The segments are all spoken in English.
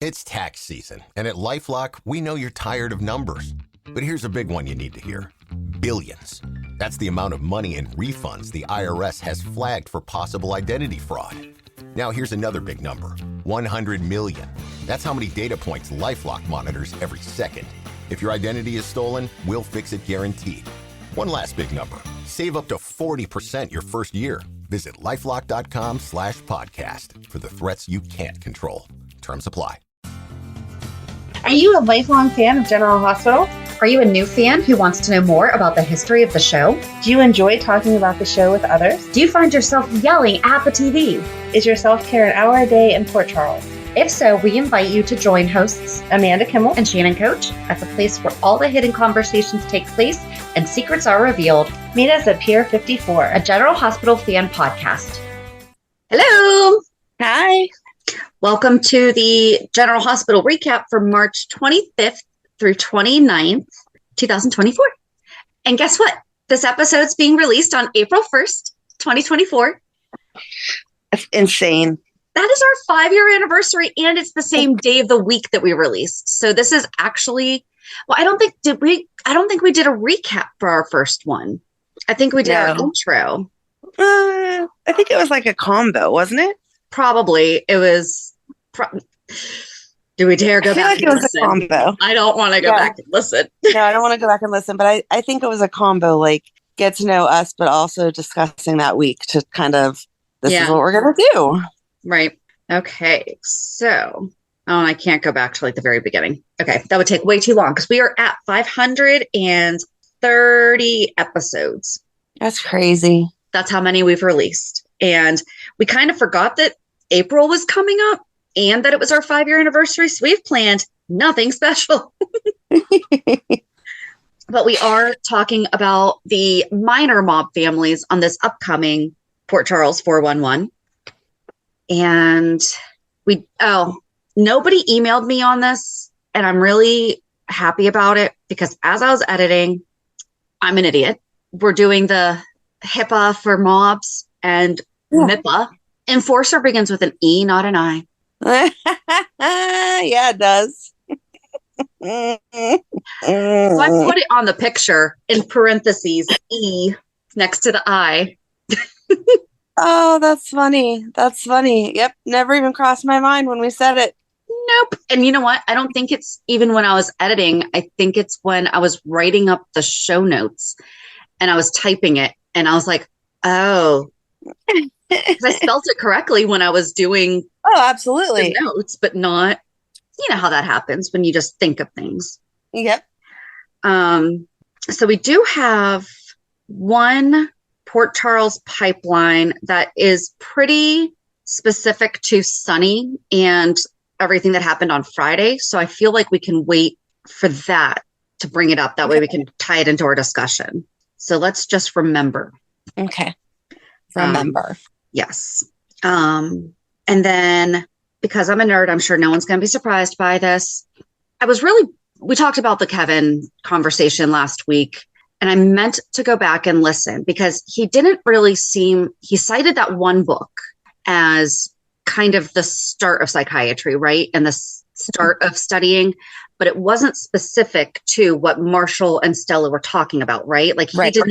It's tax season, and at LifeLock, we know you're tired of numbers. But here's a big one you need to hear. Billions. That's the amount of money in refunds the IRS has flagged for possible identity fraud. Now here's another big number. 100 million. That's how many data points LifeLock monitors every second. If your identity is stolen, we'll fix it guaranteed. One last big number. Save up to 40% your first year. Visit lifelock.com/podcast for the threats you can't control. Terms apply. Are you a lifelong fan of General Hospital? Are you a new fan who wants to know more about the history of the show? Do you enjoy talking about the show with others? Do you find yourself yelling at the TV? Is your self-care an hour a day in Port Charles? If so, we invite you to join hosts Amanda Kimmel and Shannon Coach at the place where all the hidden conversations take place and secrets are revealed. Meet us at Pier 54, a General Hospital fan podcast. Hello. Hi. Welcome to the General Hospital recap for March 25th through 29th, 2024. And guess what? This episode's being released on April 1st, 2024. That's insane. That is our 5-year anniversary, and it's the same day of the week that we released. So this is actually, well, I don't think we did a recap for our first one. I think we did our intro. I think it was like a combo, wasn't it? Probably. It was. Do we dare go back and listen? I feel like it was a combo. I don't want to go back and listen. No, I don't want to go back and listen, but I think it was a combo, like get to know us, but also discussing that week to kind of, this is what we're going to do. Right. Okay. So, and I can't go back to like the very beginning. Okay. That would take way too long because we are at 530 episodes. That's crazy. That's how many we've released. And we kind of forgot that April was coming up and that it was our 5-year anniversary. So we've planned nothing special. But we are talking about the minor mob families on this upcoming Port Charles 411. And nobody emailed me on this, and I'm really happy about it because as I was editing, I'm an idiot. We're doing the HIPAA for mobs and MIPA. Enforcer begins with an E, not an I. Yeah, it does. So I put it on the picture in parentheses, E next to the I. Oh, that's funny. That's funny. Yep. Never even crossed my mind when we said it. Nope. And you know what? I don't think it's even when I was editing. I think it's when I was writing up the show notes and I was typing it and I was like, oh, because I spelled it correctly when I was doing absolutely the notes, but not, you know how that happens when you just think of things. Yep. So we do have one Port Charles pipeline that is pretty specific to Sonny and everything that happened on Friday. So I feel like we can wait for that to bring it up. That way we can tie it into our discussion. So let's just remember. Okay. Remember. Yes. And then because I'm a nerd, I'm sure no one's going to be surprised by this. We talked about the Kevin conversation last week. And I meant to go back and listen because he didn't really he cited that one book as kind of the start of psychiatry, right? And the start of studying, but it wasn't specific to what Marshall and Stella were talking about, right? Like he did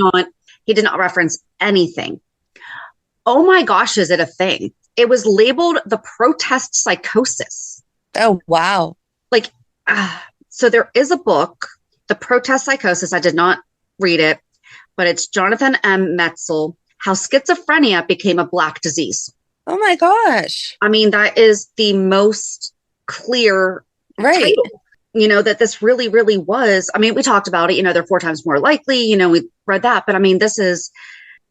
not reference anything. Oh my gosh, is it a thing? It was labeled the protest psychosis. Oh, wow. Like, so there is a book, The Protest Psychosis. I did not read it, but it's Jonathan M. Metzl, How Schizophrenia Became a Black Disease. Oh my gosh. I mean, that is the most clear title, that this really, really was. I mean, we talked about it, they're 4 times more likely, we read that, but I mean, this is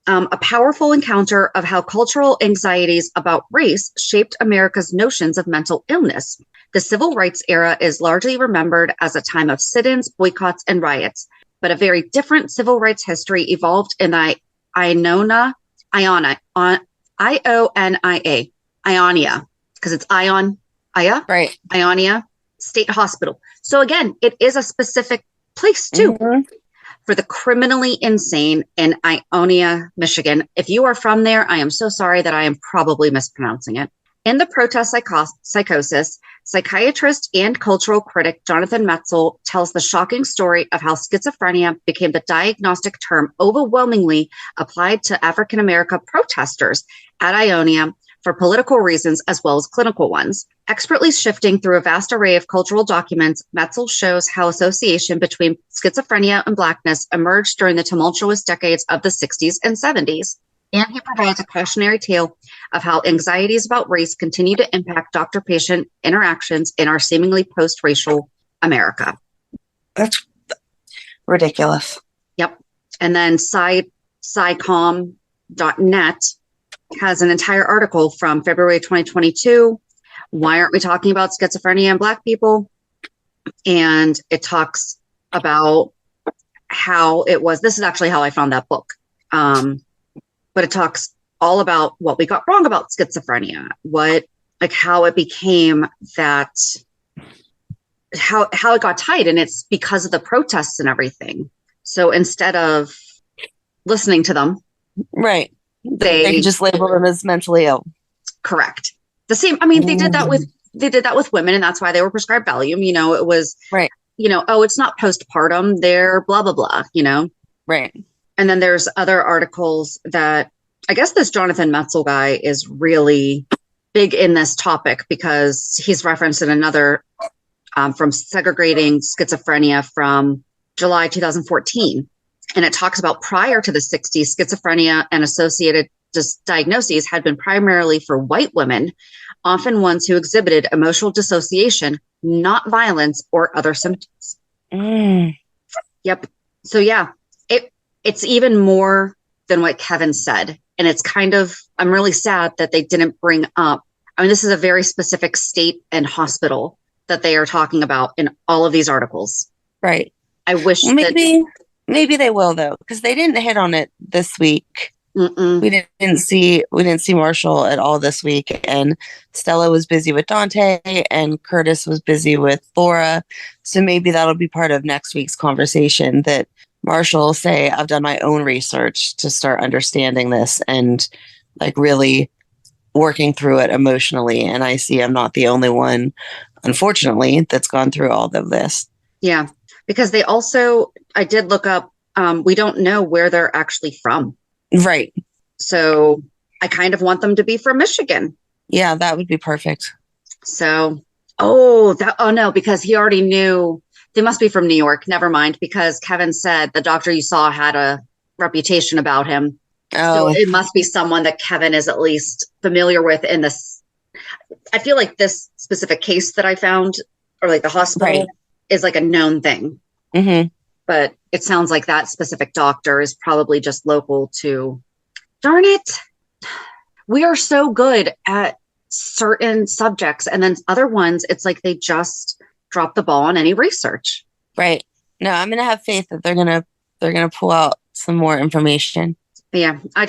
a powerful encounter of how cultural anxieties about race shaped America's notions of mental illness. The civil rights era is largely remembered as a time of sit-ins, boycotts, and riots. But a very different civil rights history evolved in the Ionia, because it's Ionia State Hospital. So again, it is a specific place too for the criminally insane in Ionia, Michigan. If you are from there, I am so sorry that I am probably mispronouncing it. In the protest psychosis, psychiatrist and cultural critic Jonathan Metzl tells the shocking story of how schizophrenia became the diagnostic term overwhelmingly applied to African American protesters at Ionia for political reasons as well as clinical ones. Expertly shifting through a vast array of cultural documents, Metzl shows how association between schizophrenia and Blackness emerged during the tumultuous decades of the 60s and 70s. And he provides a cautionary tale of how anxieties about race continue to impact doctor-patient interactions in our seemingly post-racial America. That's ridiculous. Yep. And then psycom.net has an entire article from February 2022. Why aren't we talking about schizophrenia in Black people? And it talks about how it was. This is actually how I found that book. But it talks all about what we got wrong about schizophrenia, how it became that, how it got tied. And it's because of the protests and everything. So instead of listening to them, right, they just label them as mentally ill. Correct. The same. I mean, they did that with women, and that's why they were prescribed Valium. It was right. It's not postpartum. They're blah blah blah. Right. And then there's other articles that I guess this Jonathan Metzl guy is really big in this topic because he's referenced in another from segregating schizophrenia from July 2014. And it talks about prior to the 60s, schizophrenia and associated diagnoses had been primarily for white women, often ones who exhibited emotional dissociation, not violence or other symptoms. Yep. So yeah, it's even more than what Kevin said. And it's I'm really sad that they didn't bring up, this is a very specific state and hospital that they are talking about in all of these articles. Right. I wish maybe they will though, because they didn't hit on it this week. We didn't see Marshall at all this week, and Stella was busy with Dante and Curtis was busy with Laura. So maybe that'll be part of next week's conversation, that Marshall will say, I've done my own research to start understanding this and really working through it emotionally. And I see I'm not the only one, unfortunately, that's gone through all of this. Yeah, because I did look up, we don't know where they're actually from. Right. So I kind of want them to be from Michigan. Yeah, that would be perfect. So, no, because he already knew. They must be from New York. Never mind, because Kevin said the doctor you saw had a reputation about him. So it must be someone that Kevin is at least familiar with in this. I feel like this specific case that I found, or the hospital, is a known thing. Mm-hmm. But it sounds like that specific doctor is probably just local to. Darn it. We are so good at certain subjects, and then other ones, it's like they just drop the ball on any research. Right. No, I'm going to have faith that they're going to pull out some more information. But yeah, I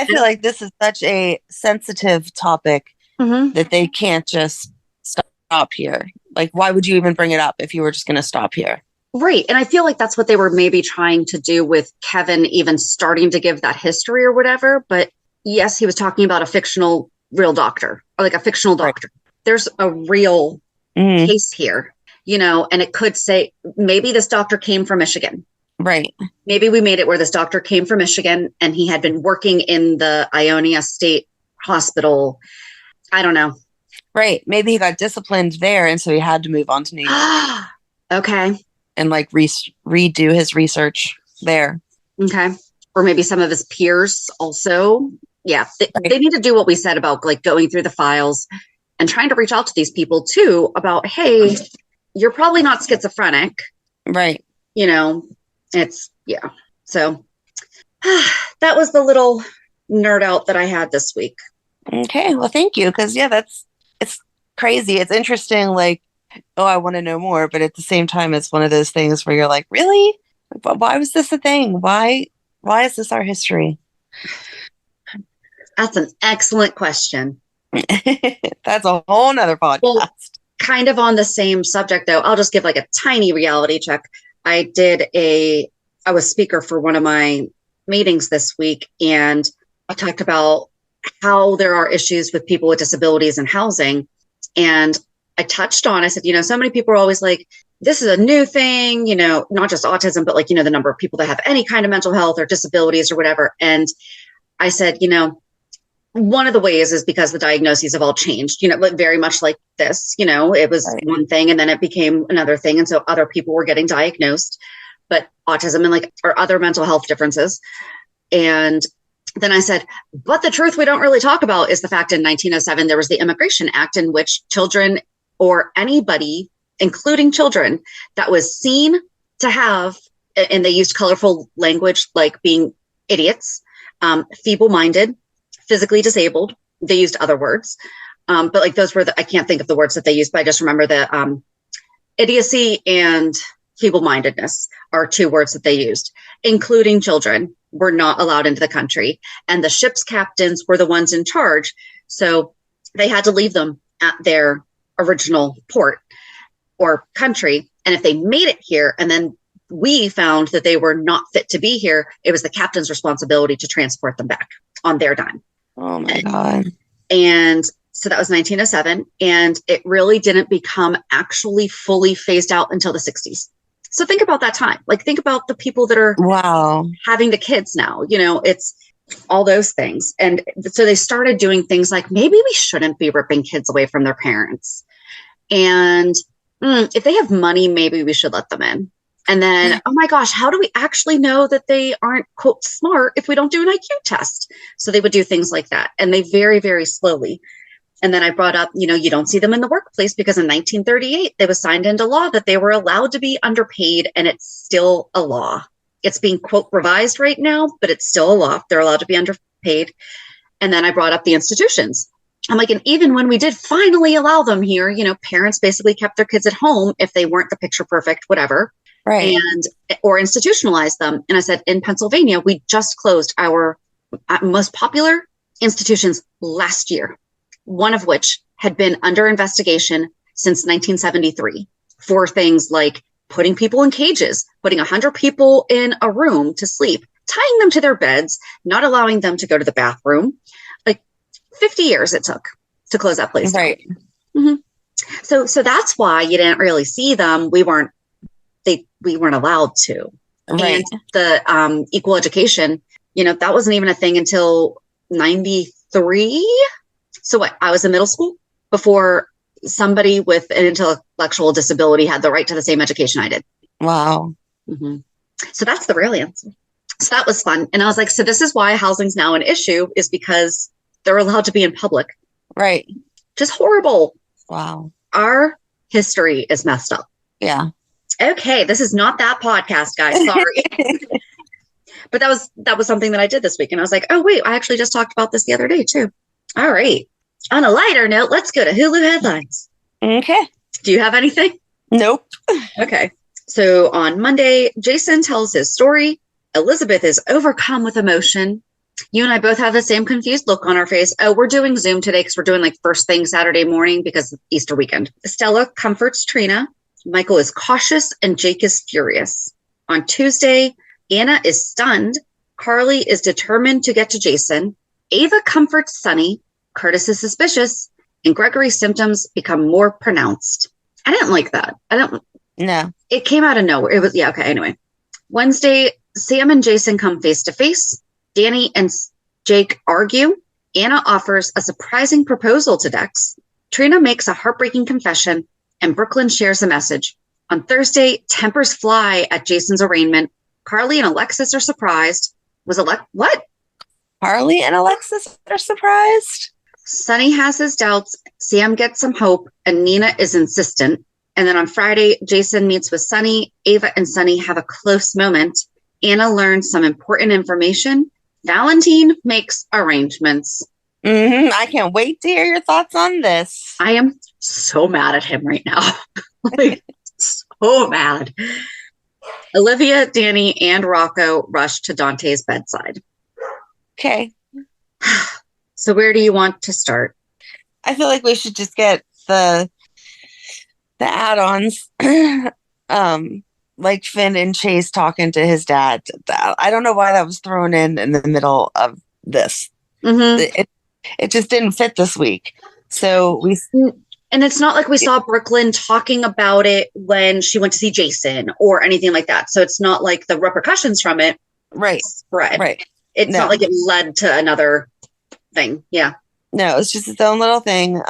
feel like this is such a sensitive topic that they can't just stop here. Why would you even bring it up if you were just going to stop here? Right. And I feel like that's what they were maybe trying to do with Kevin even starting to give that history or whatever. But yes, he was talking about a fictional real doctor, or a fictional doctor. Right. There's a real case here, and it could say maybe this doctor came from Michigan. Right. Maybe we made it where this doctor came from Michigan and he had been working in the Ionia State Hospital. I don't know. Right. Maybe he got disciplined there, and so he had to move on to New York. Okay. And redo his research there. Okay. Or maybe some of his peers also. Yeah. They need to do what we said about going through the files and trying to reach out to these people too about, hey, you're probably not schizophrenic. Right. It's, yeah. So that was the little nerd out that I had this week. Okay. Well, thank you. Because it's crazy. It's interesting. I want to know more. But at the same time, it's one of those things where you're like, really? Why was this a thing? Why is this our history? That's an excellent question. That's a whole nother podcast. Well, kind of on the same subject, though, I'll just give a tiny reality check. I was speaker for one of my meetings this week, and I talked about how there are issues with people with disabilities and housing. And I touched on, I said, so many people are always like, this is a new thing, not just autism, but like, the number of people that have any kind of mental health or disabilities or whatever. And I said, one of the ways is because the diagnoses have all changed, like very much like this, it was one thing and then it became another thing. And so other people were getting diagnosed, but autism and or other mental health differences. And then I said, but the truth we don't really talk about is the fact in 1907, there was the Immigration Act in which children or anybody, including children, that was seen to have, and they used colorful language like being idiots, feeble-minded, physically disabled. They used other words. But those were I can't think of the words that they used, but I just remember the idiocy and feeble-mindedness are two words that they used, including children were not allowed into the country. And the ship's captains were the ones in charge. So they had to leave them at their original port or country. And if they made it here and then we found that they were not fit to be here, it was the captain's responsibility to transport them back on their dime. Oh my God. And so that was 1907. And it really didn't become actually fully phased out until the 60s. So think about that time. Think about the people that are having the kids now, it's all those things. And so they started doing things like, maybe we shouldn't be ripping kids away from their parents. And if they have money, maybe we should let them in. And then, oh my gosh, how do we actually know that they aren't, quote, smart if we don't do an IQ test? So they would do things like that. And they very, very slowly. And then I brought up, you don't see them in the workplace because in 1938, they was signed into law that they were allowed to be underpaid. And it's still a law. It's being, quote, revised right now, but it's still a law. They're allowed to be underpaid. And then I brought up the institutions. I'm like, and even when we did finally allow them here, parents basically kept their kids at home if they weren't the picture perfect, whatever. Right. Or institutionalized them. And I said, in Pennsylvania, we just closed our most popular institutions last year, one of which had been under investigation since 1973 for things like putting people in cages, putting 100 people in a room to sleep, tying them to their beds, not allowing them to go to the bathroom. 50 years it took to close that place down. Right. Mm-hmm. So that's why you didn't really see them. We weren't allowed to. Right. And the equal education, that wasn't even a thing until 93. So what? I was in middle school before somebody with an intellectual disability had the right to the same education I did. Wow. Mm-hmm. So that's the real answer. So that was fun. And I was like, so this is why housing's now an issue, is because they're allowed to be in public. Right. Just horrible. Wow. Our history is messed up. Yeah. Okay. This is not that podcast, guys. Sorry. But that was something that I did this week. And I was like, oh, wait, I actually just talked about this the other day too. All right. On a lighter note, let's go to Hulu headlines. Okay. Do you have anything? Nope. Okay. So on Monday, Jason tells his story. Elizabeth is overcome with emotion. You and I both have the same confused look on our face. Oh, we're doing Zoom today because we're doing first thing Saturday morning because of Easter weekend. Stella comforts Trina. Michael is cautious and Jake is furious. On Tuesday, Anna is stunned. Carly is determined to get to Jason. Ava comforts Sonny. Curtis is suspicious. And Gregory's symptoms become more pronounced. I didn't like that. No. It came out of nowhere. It was, okay, anyway. Wednesday, Sam and Jason come face to face. Danny and Jake argue. Anna offers a surprising proposal to Dex. Trina makes a heartbreaking confession, and Brook Lynn shares a message. On Thursday, tempers fly at Jason's arraignment. Carly and Alexis are surprised. What? Carly and Alexis are surprised? Sonny has his doubts. Sam gets some hope, and Nina is insistent. And then on Friday, Jason meets with Sonny. Ava and Sonny have a close moment. Anna learns some important information. Valentine makes arrangements. Mm-hmm. I can't wait to hear your thoughts on this. I am so mad at him right now. So mad. Olivia, Danny, and Rocco rush to Dante's bedside. Okay. So where do you want to start? I feel like we should just get the add-ons. Like Finn and Chase talking to his dad. I don't know why that was thrown in the middle of this. Mm-hmm. It just didn't fit this week. So and it's not like we saw Brook Lynn talking about it when she went to see Jason or anything like that. So it's not like the repercussions from it spread. Right. It's not like it led to another thing. Yeah. No, it's just its own little thing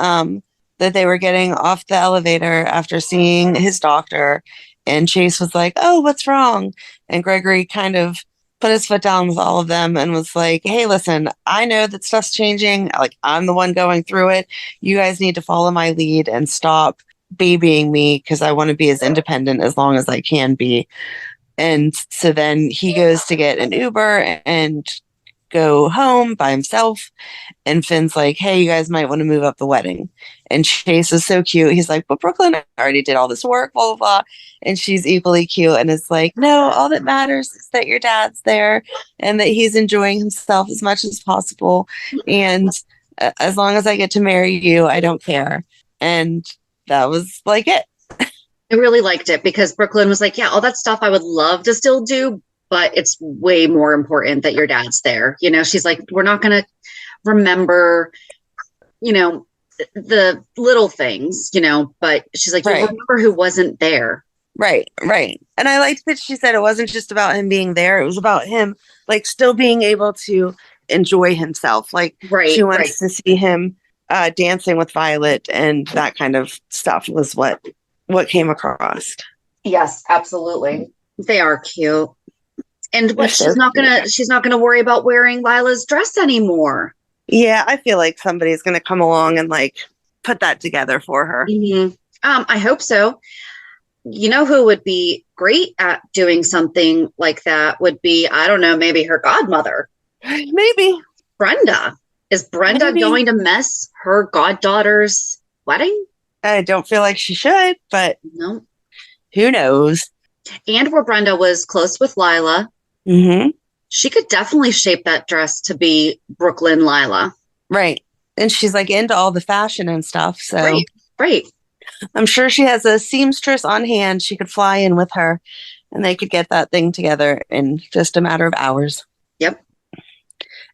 that they were getting off the elevator after seeing his doctor. And Chase was like, oh, what's wrong? And Gregory kind of put his foot down with all of them and was like, hey, listen, I know that stuff's changing. Like, I'm the one going through it. You guys need to follow my lead and stop babying me because I want to be as independent as long as I can be. And so then he goes to get an Uber and go home by himself. And Finn's like, hey, you guys might want to move up the wedding. And Chase is so cute. He's like, but Brook Lynn already did all this work, blah, blah, blah. And she's equally cute and is like, no, all that matters is that your dad's there and that he's enjoying himself as much as possible. And as long as I get to marry you, I don't care. And that was like it. I really liked it because Brook Lynn was like, yeah, all that stuff I would love to still do, but it's way more important that your dad's there. You know, she's like, we're not going to remember, you know, the little things, you know, but she's like, you remember who wasn't there. Right. And I liked that she said it wasn't just about him being there. It was about him, like, still being able to enjoy himself. Like, she wants to see him dancing with Violet, and that kind of stuff was what came across. Yes, absolutely. They are cute. And she's not gonna worry about wearing Lila's dress anymore. Yeah, I feel like somebody's gonna come along and like put that together for her. Mm-hmm. I hope so. You know who would be great at doing something like that would be, I don't know, maybe her godmother. Maybe. Brenda. Is Brenda going to mess her goddaughter's wedding? I don't feel like she should, but no. Who knows? And where Brenda was close with Lila, she could definitely shape that dress to be Brook Lynn Lila. Right. And she's like into all the fashion and stuff. So right. I'm sure she has a seamstress on hand. She could fly in with her and they could get that thing together in just a matter of hours. Yep.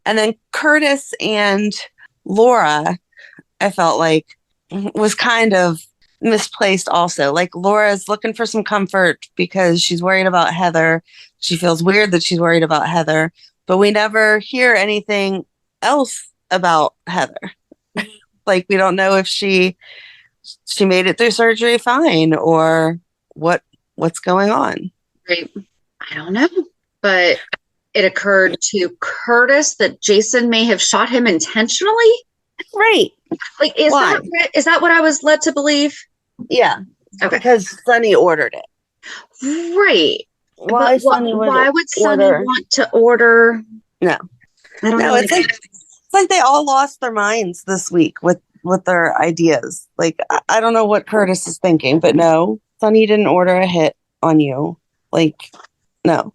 And then Curtis and Laura, I felt like, was kind of misplaced also. Like, Laura's looking for some comfort because she's worried about Heather. She feels weird that she's worried about Heather, but we never hear anything else about Heather. Like, we don't know if she made it through surgery fine or what's going on. Right. I don't know, but it occurred to Curtis that Jason may have shot him intentionally. Right. Like, is that what I was led to believe? Yeah. Okay. Because Sonny ordered it. Right. Why would Sonny want to order? No. I don't know. It's like they all lost their minds this week with their ideas. Like, I don't know what Curtis is thinking, but no, Sonny didn't order a hit on you. Like, no.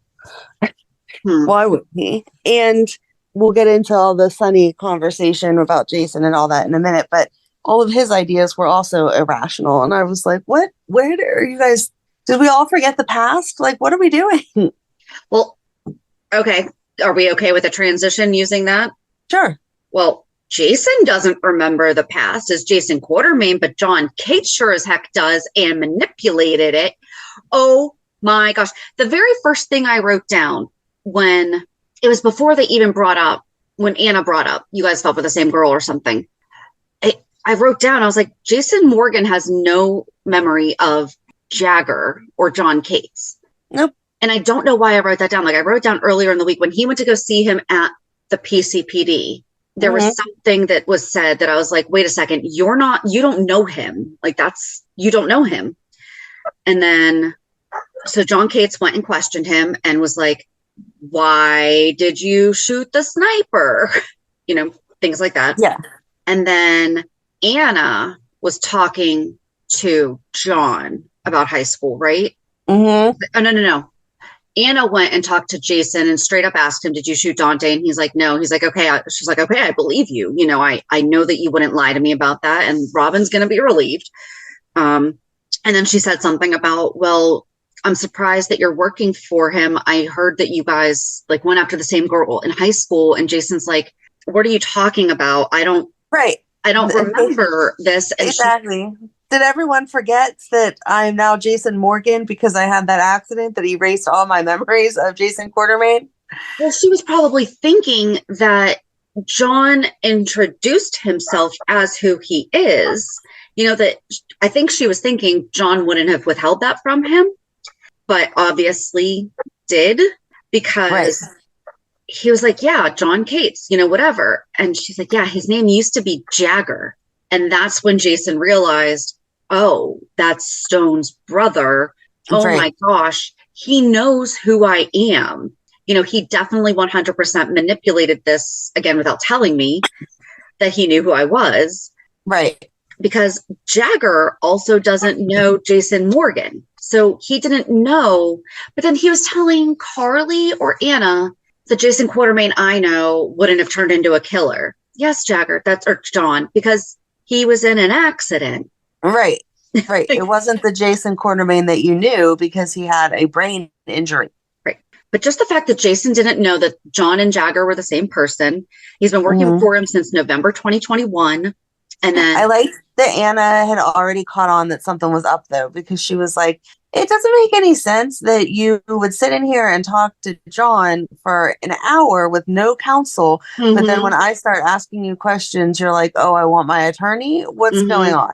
Why would he? And we'll get into all the Sonny conversation about Jason and all that in a minute, but all of his ideas were also irrational. And I was like, what? Where are you guys? Did we all forget the past? Like, what are we doing? Well, okay. Are we okay with a transition using that? Sure. Well, Jason doesn't remember the past as Jason Quartermain, but John Cates sure as heck does and manipulated it. Oh my gosh. The very first thing I wrote down when it was before they even brought up, when Anna brought up, you guys fell for the same girl or something. I wrote down, I was like, Jason Morgan has no memory of Jagger or John Cates. Nope. And I don't know why I wrote that down. Like, I wrote down earlier in the week when he went to go see him at the PCPD. There was something that was said that I was like, wait a second, you don't know him. Like, you don't know him. And then, so John Cates went and questioned him and was like, why did you shoot the sniper? You know, things like that. Yeah. And then Anna was talking to John about high school, right? Mm-hmm. Oh, no. Anna went and talked to Jason and straight up asked him, did you shoot Dante? And he's like, no. He's like, okay. She's like, okay, I believe you. You know, I know that you wouldn't lie to me about that. And Robin's going to be relieved. And then she said something about, well, I'm surprised that you're working for him. I heard that you guys like went after the same girl in high school. And Jason's like, what are you talking about? I don't remember this. And exactly. Did everyone forget that I'm now Jason Morgan because I had that accident that erased all my memories of Jason Quartermain? Well, she was probably thinking that John introduced himself as who he is. That I think she was thinking John wouldn't have withheld that from him, but obviously did, because he was like, yeah, John Cates, whatever. And she's like, yeah, his name used to be Jagger. And that's when Jason realized, oh, that's Stone's brother. Oh my gosh, he knows who I am. He definitely 100% manipulated this, again, without telling me that he knew who I was. Right. Because Jagger also doesn't know Jason Morgan. So he didn't know. But then he was telling Carly or Anna that Jason Quartermain I know wouldn't have turned into a killer. Yes, Jagger, or John, because he was in an accident. Right. Right. It wasn't the Jason Quartermain that you knew because he had a brain injury. Right. But just the fact that Jason didn't know that John and Jagger were the same person. He's been working for him since November 2021. And then I like that Anna had already caught on that something was up, though, because she was like, it doesn't make any sense that you would sit in here and talk to John for an hour with no counsel. But then when I start asking you questions, you're like, oh, I want my attorney. What's going on?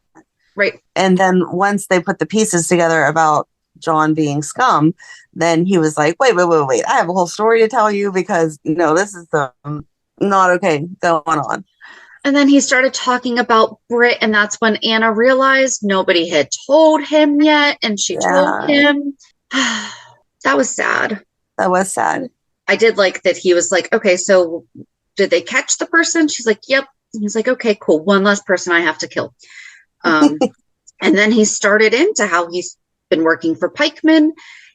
Right. And then once they put the pieces together about John being scum, then he was like, wait. I have a whole story to tell you because, this is not okay going on. And then he started talking about Britt, and that's when Anna realized nobody had told him yet, and she told him. That was sad. That was sad. I did like that he was like, okay, so did they catch the person? She's like, yep. And he's like, okay, cool. One less person I have to kill. And then he started into how he's been working for Pikeman.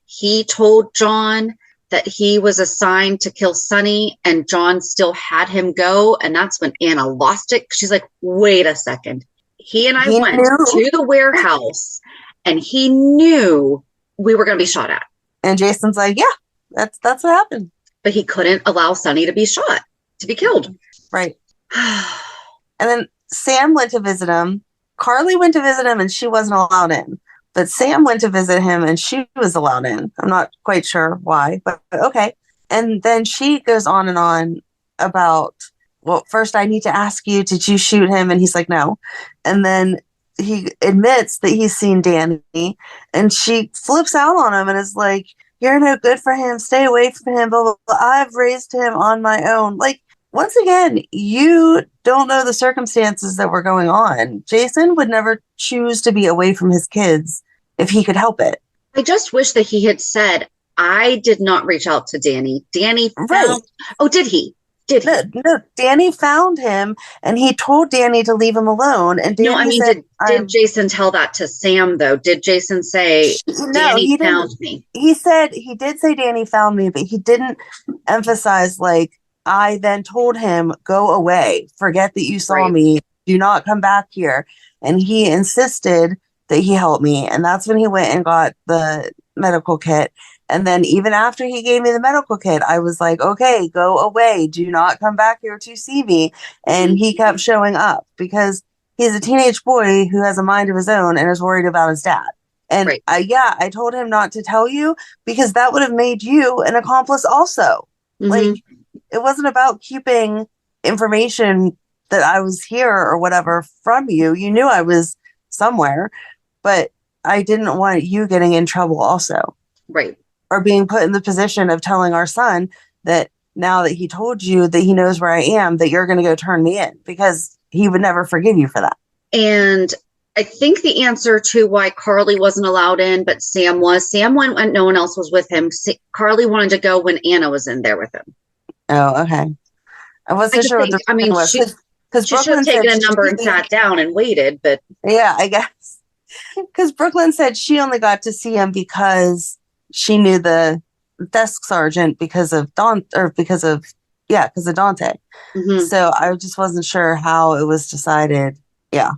He told John that he was assigned to kill Sonny, and John still had him go. And that's when Anna lost it. She's like, wait a second. He and I went to the warehouse, and he knew we were going to be shot at. And Jason's like, yeah, that's what happened. But he couldn't allow Sonny to be shot, to be killed. Right. And then Sam went to visit him. Carly went to visit him, and she wasn't allowed in. But Sam went to visit him, and she was allowed in. I'm not quite sure why, but okay. And then she goes on and on about, well, first I need to ask you, did you shoot him? And he's like, no. And then he admits that he's seen Danny, and she flips out on him and is like, you're no good for him. Stay away from him. Blah, blah, blah. I've raised him on my own. Like, once again, you don't know the circumstances that were going on. Jason would never choose to be away from his kids if he could help it. I just wish that he had said, I did not reach out to Danny. Danny found... Oh, did he? No, Danny found him, and he told Danny to leave him alone. And Danny said, did Jason tell that to Sam, though? Did Jason say, Danny found me? He did say Danny found me, but he didn't emphasize, like, I then told him, go away. Forget that you saw me. Do not come back here. And he insisted that he helped me. And that's when he went and got the medical kit. And then even after he gave me the medical kit, I was like, okay, go away. Do not come back here to see me. And he kept showing up because he's a teenage boy who has a mind of his own and is worried about his dad. And I told him not to tell you because that would have made you an accomplice also. Like, it wasn't about keeping information that I was here or whatever from you. You knew I was somewhere, but I didn't want you getting in trouble also. Right. Or being put in the position of telling our son that now that he told you that he knows where I am, that you're going to go turn me in, because he would never forgive you for that. And I think the answer to why Carly wasn't allowed in, but Sam went when no one else was with him. Carly wanted to go when Anna was in there with him. Oh, okay. I wasn't sure what the reason was. She should have taken a number and sat down and waited, but... Yeah, I guess. Because Brook Lynn said she only got to see him because she knew the desk sergeant because of Dante. Mm-hmm. So I just wasn't sure how it was decided. Yeah.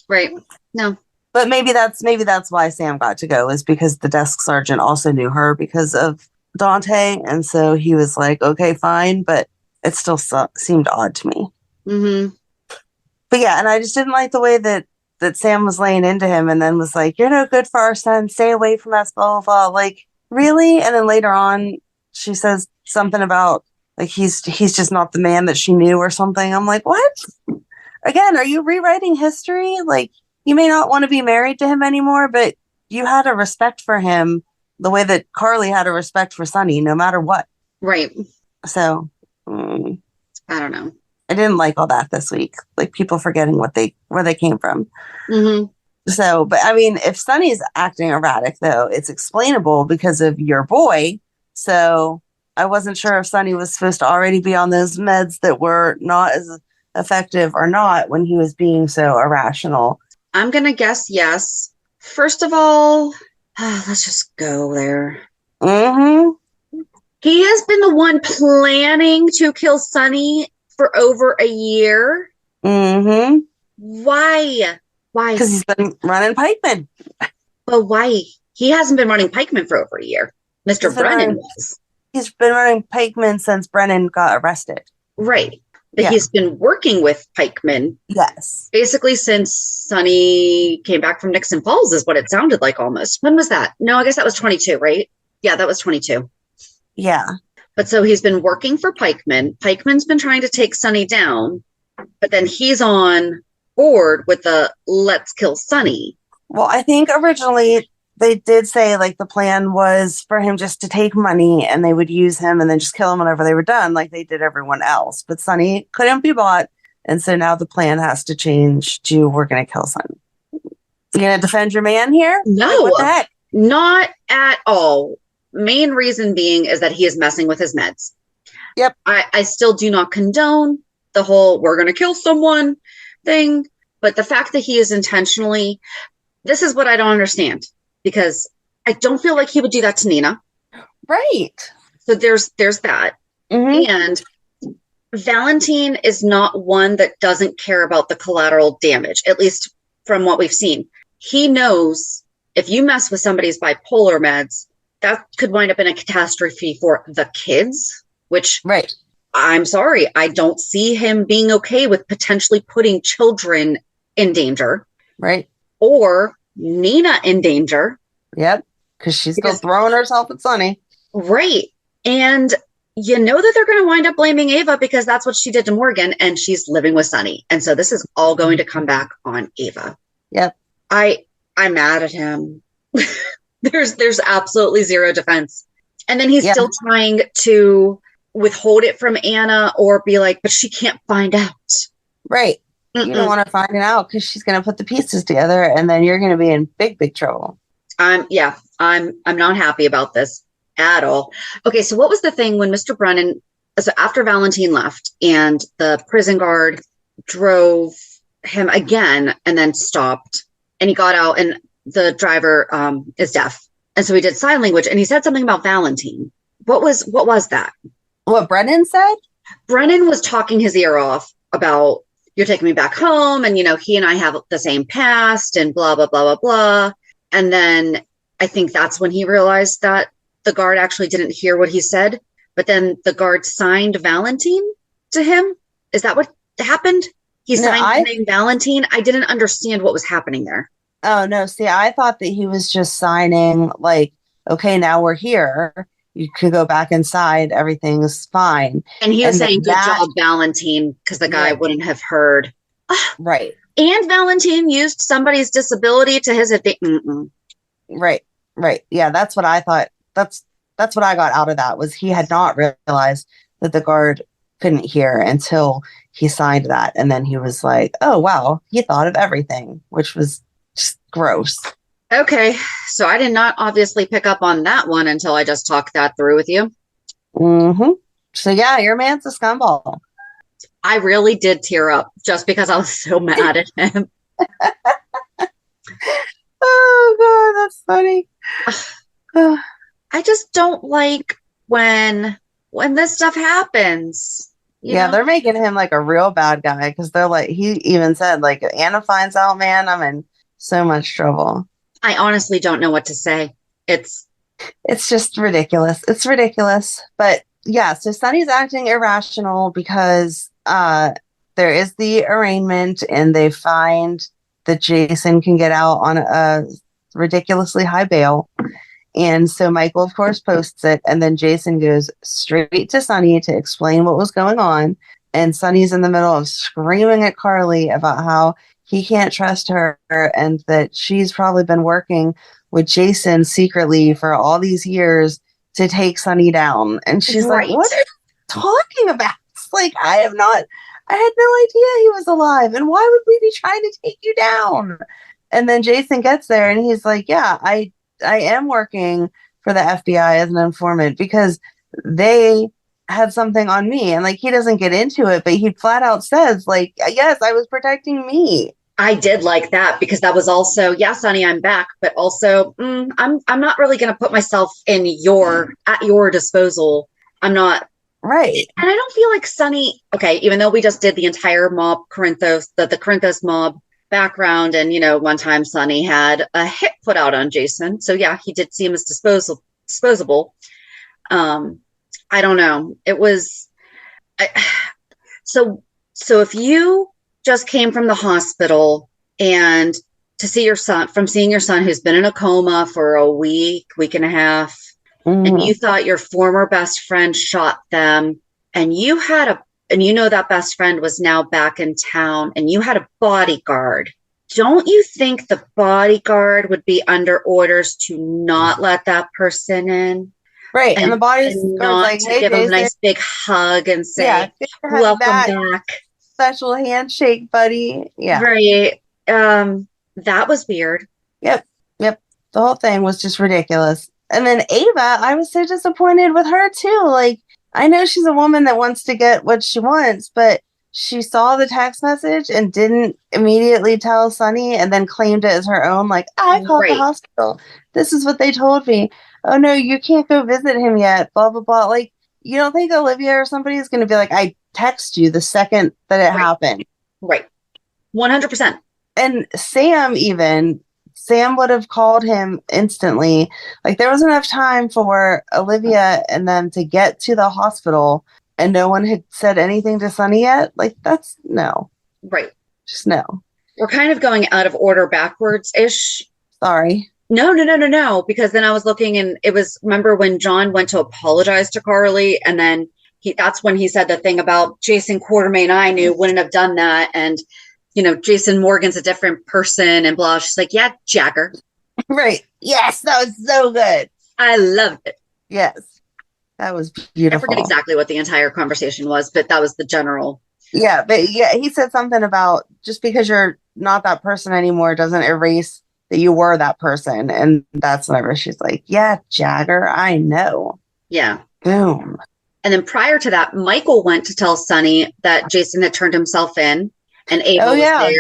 Right. No. But maybe that's why Sam got to go, is because the desk sergeant also knew her because of Dante. And so he was like, okay, fine. But it still seemed odd to me. Mm-hmm. But yeah, and I just didn't like the way that Sam was laying into him and then was like, "You're no good for our son. Stay away from us, blah, blah, blah." Like, really? And then later on, she says something about, like, he's just not the man that she knew or something. I'm like, what? Again, are you rewriting history? Like, you may not want to be married to him anymore, but you had a respect for him the way that Carly had a respect for Sonny, no matter what. Right. So, I don't know. I didn't like all that this week. Like, people forgetting where they came from. Mm-hmm. So, but I mean, if Sonny's acting erratic, though, it's explainable because of your boy. So I wasn't sure if Sonny was supposed to already be on those meds that were not as effective or not when he was being so irrational. I'm going to guess yes. First of all, let's just go there. Mm-hmm. He has been the one planning to kill Sonny for over a year. Mm-hmm. Why? Because he's been running pikemen. Well, why? He hasn't been running pikemen for over a year. Mr. Brennan was. He's been running pikemen since Brennan got arrested. Right. But he's been working with pikemen. Yes. Basically since Sonny came back from Nixon Falls is what it sounded like almost. When was that? No, I guess that was 22, right? Yeah, that was 22. Yeah. But so he's been working for pikemen. Pikeman's been trying to take Sonny down, but then he's on board with the let's kill Sonny. Well, I think originally they did say like the plan was for him just to take money and they would use him and then just kill him whenever they were done, like they did everyone else. But Sonny couldn't be bought. And so now the plan has to change to we're going to kill Sonny. You going to defend your man here? No. Like, what the heck? Not at all. Main reason being is that he is messing with his meds. Yep. I still do not condone the whole we're going to kill someone thing. But the fact that he is intentionally, this is what I don't understand. Because I don't feel like he would do that to Nina. Right. So there's that. Mm-hmm. And Valentine is not one that doesn't care about the collateral damage, at least from what we've seen. He knows if you mess with somebody's bipolar meds, that could wind up in a catastrophe for the kids, which right. I'm sorry, I don't see him being okay with potentially putting children in danger. Right. Or Nina in danger. Yep. Because she's still throwing herself at Sonny. Right. And you know that they're going to wind up blaming Ava because that's what she did to Morgan and she's living with Sonny. And so this is all going to come back on Ava. Yep. I'm mad at him. There's absolutely zero defense. And then he's still trying to withhold it from Anna or be like, but she can't find out. Right. You don't want to find it out because she's going to put the pieces together and then you're going to be in big, big trouble. I'm not happy about this at all. Okay. So what was the thing when Mr. Brennan, so after Valentine left and the prison guard drove him again and then stopped and he got out and the driver is deaf. And so he did sign language and he said something about Valentine. What was that? What Brennan said? Brennan was talking his ear off about you're taking me back home. And, you know, he and I have the same past and blah, blah, blah, blah, blah. And then I think that's when he realized that the guard actually didn't hear what he said. But then the guard signed Valentine to him. Is that what happened? He signed the name Valentine. I didn't understand what was happening there. Oh, no. See, I thought that he was just signing like, okay, now we're here. You could go back inside. Everything's fine. And he was saying, good job, Valentine, because the guy wouldn't have heard. Right. And Valentine used somebody's disability to his advantage. Right. Right. Yeah, that's what I thought. That's what I got out of that was he had not realized that the guard couldn't hear until he signed that. And then he was like, oh, wow, he thought of everything, which was just gross. Okay, so I did not obviously pick up on that one until I just talked that through with you. Mm-hmm. So yeah, your man's a scumball. I really did tear up just because I was so mad at him. Oh God, that's funny. I just don't like when this stuff happens. You know? They're making him like a real bad guy because they're like, he even said like, if Anna finds out, man, I'm in so much trouble. I honestly don't know what to say. It's just ridiculous. It's ridiculous. But yeah, so Sonny's acting irrational because there is the arraignment and they find that Jason can get out on a ridiculously high bail. And so Michael, of course, posts it. And then Jason goes straight to Sonny to explain what was going on. And Sonny's in the middle of screaming at Carly about how he can't trust her and that she's probably been working with Jason secretly for all these years to take Sonny down. And she's like, what are you talking about? It's like, I had no idea he was alive. And why would we be trying to take you down? And then Jason gets there and he's like, yeah, I am working for the FBI as an informant because they had something on me. And like, he doesn't get into it, but he flat out says like, yes, I was protecting me. I did like that because that was also, yeah, Sonny, I'm back, but also I'm not really going to put myself at your disposal. I'm not. Right. And I don't feel like Sonny, okay, even though we just did the entire mob Corinthos, the Corinthos mob background. And, one time Sonny had a hit put out on Jason. So yeah, he did see him as disposable. I don't know. It was, so if you just came from the hospital and to see your son, from seeing your son who's been in a coma for a week and a half, and you thought your former best friend shot them, and you that best friend was now back in town and you had a bodyguard. Don't you think the bodyguard would be under orders to not let that person in? Right. And the bodyguard's like, hey, give him a nice big hug and say, welcome back. Special handshake, buddy. Yeah. Right. That was weird. Yep. The whole thing was just ridiculous. And then Ava, I was so disappointed with her too. Like, I know she's a woman that wants to get what she wants, but she saw the text message and didn't immediately tell Sonny and then claimed it as her own. Like, I called the hospital. This is what they told me. Oh no, you can't go visit him yet. Blah, blah, blah. Like, you don't think Olivia or somebody is going to be like, I text you the second that it happened. Right. 100%. And Sam would have called him instantly. Like, there was enough time for Olivia and them to get to the hospital and no one had said anything to Sonny yet. Like, that's no. Right. Just no. We're kind of going out of order backwards-ish. Sorry. No. Because then I was looking and it was, remember when John went to apologize to Carly and then that's when he said the thing about Jason Quartermain I knew wouldn't have done that. And, Jason Morgan's a different person and blah. She's like, yeah, Jagger. Right. Yes. That was so good. I loved it. Yes. That was beautiful. I forget exactly what the entire conversation was, but that was the general. Yeah. But yeah, he said something about just because you're not that person anymore doesn't erase that you were that person. And that's whenever she's like, yeah, Jagger, I know. Yeah. Boom. And then prior to that, Michael went to tell Sonny that Jason had turned himself in and Ava was there.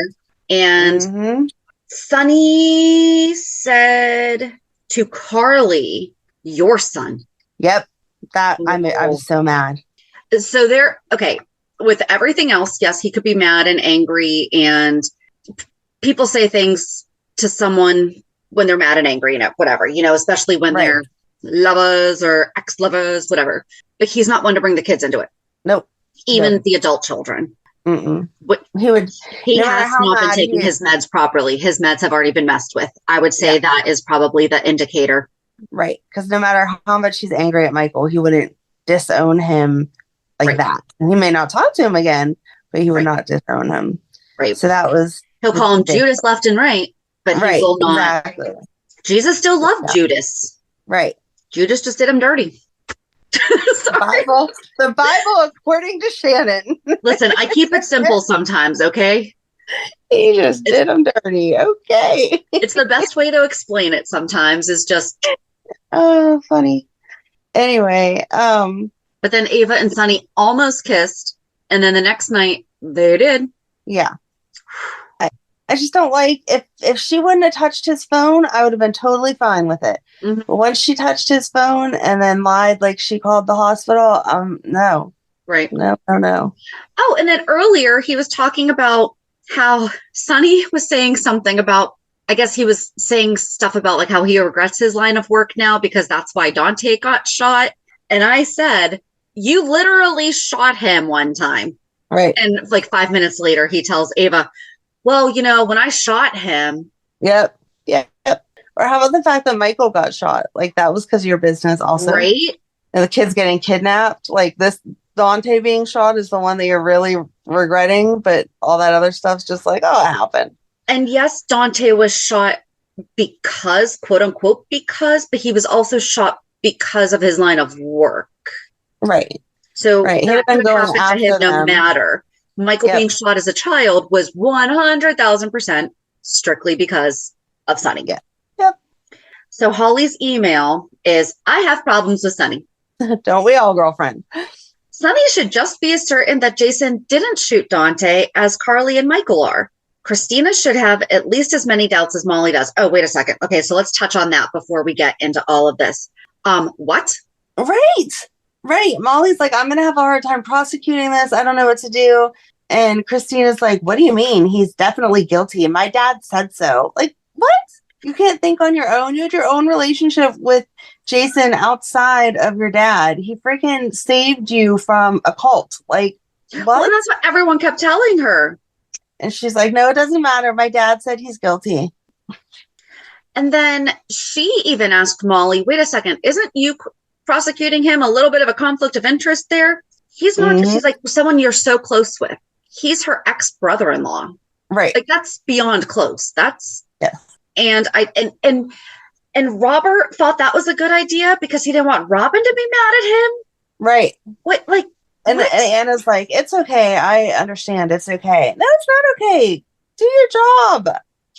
And Sonny said to Carly, your son. Yep. I was so mad. So with everything else, yes, he could be mad and angry and people say things to someone when they're mad and angry and whatever, especially when they're lovers or ex-lovers, whatever. But he's not one to bring the kids into it. Nope. Even the adult children. But he has not been taking his meds properly. His meds have already been messed with. I would say that is probably the indicator. Right. Because no matter how much he's angry at Michael, he wouldn't disown him like that. He may not talk to him again, but he would not disown him. Right. So he'll call him Judas left and right, but he will not. Exactly. Jesus still loved Judas. Right. Judas just did him dirty. The Bible according to Shannon. Listen, I keep it simple sometimes, okay? He just did him dirty. Okay. It's the best way to explain it sometimes is just oh, funny. Anyway, but then Ava and Sonny almost kissed, and then the next night they did. Yeah. I just don't like if she wouldn't have touched his phone, I would have been totally fine with it. Mm-hmm. But once she touched his phone and then lied like she called the hospital, no. Right. No. Oh, and then earlier he was talking about how Sonny was saying something about, I guess he was saying stuff about like how he regrets his line of work now because that's why Dante got shot. And I said, you literally shot him one time. Right. And like 5 minutes later, he tells Ava, well, when I shot him. Yep. Or how about the fact that Michael got shot? Like, that was because of your business also. Right. And the kid's getting kidnapped. Like, this Dante being shot is the one that you're really regretting, but all that other stuff's just like, oh, it happened. And yes, Dante was shot because, quote unquote, but he was also shot because of his line of work. Right. So right. That could have happened to him no matter. Michael being shot as a child was 100,000% strictly because of Sonny. Yep. So Holly's email is, I have problems with Sonny. Don't we all, girlfriend? Sonny should just be as certain that Jason didn't shoot Dante as Carly and Michael are. Kristina should have at least as many doubts as Molly does. Oh, wait a second. Okay, so let's touch on that before we get into all of this. What? Right. Molly's like, I'm going to have a hard time prosecuting this. I don't know what to do. And Kristina's like, what do you mean? He's definitely guilty. And my dad said so. Like, what? You can't think on your own. You had your own relationship with Jason outside of your dad. He freaking saved you from a cult. Like, what? Well, and that's what everyone kept telling her. And she's like, no, it doesn't matter. My dad said he's guilty. And then she even asked Molly, wait a second, isn't you prosecuting him a little bit of a conflict of interest there? He's not, she's like, someone you're so close with. He's her ex-brother-in-law. Right. Like, that's beyond close. That's, yes. And and Robert thought that was a good idea because he didn't want Robin to be mad at him. Right. What, like, and Anna's like, it's okay. I understand. It's okay. No, it's not okay. Do your job.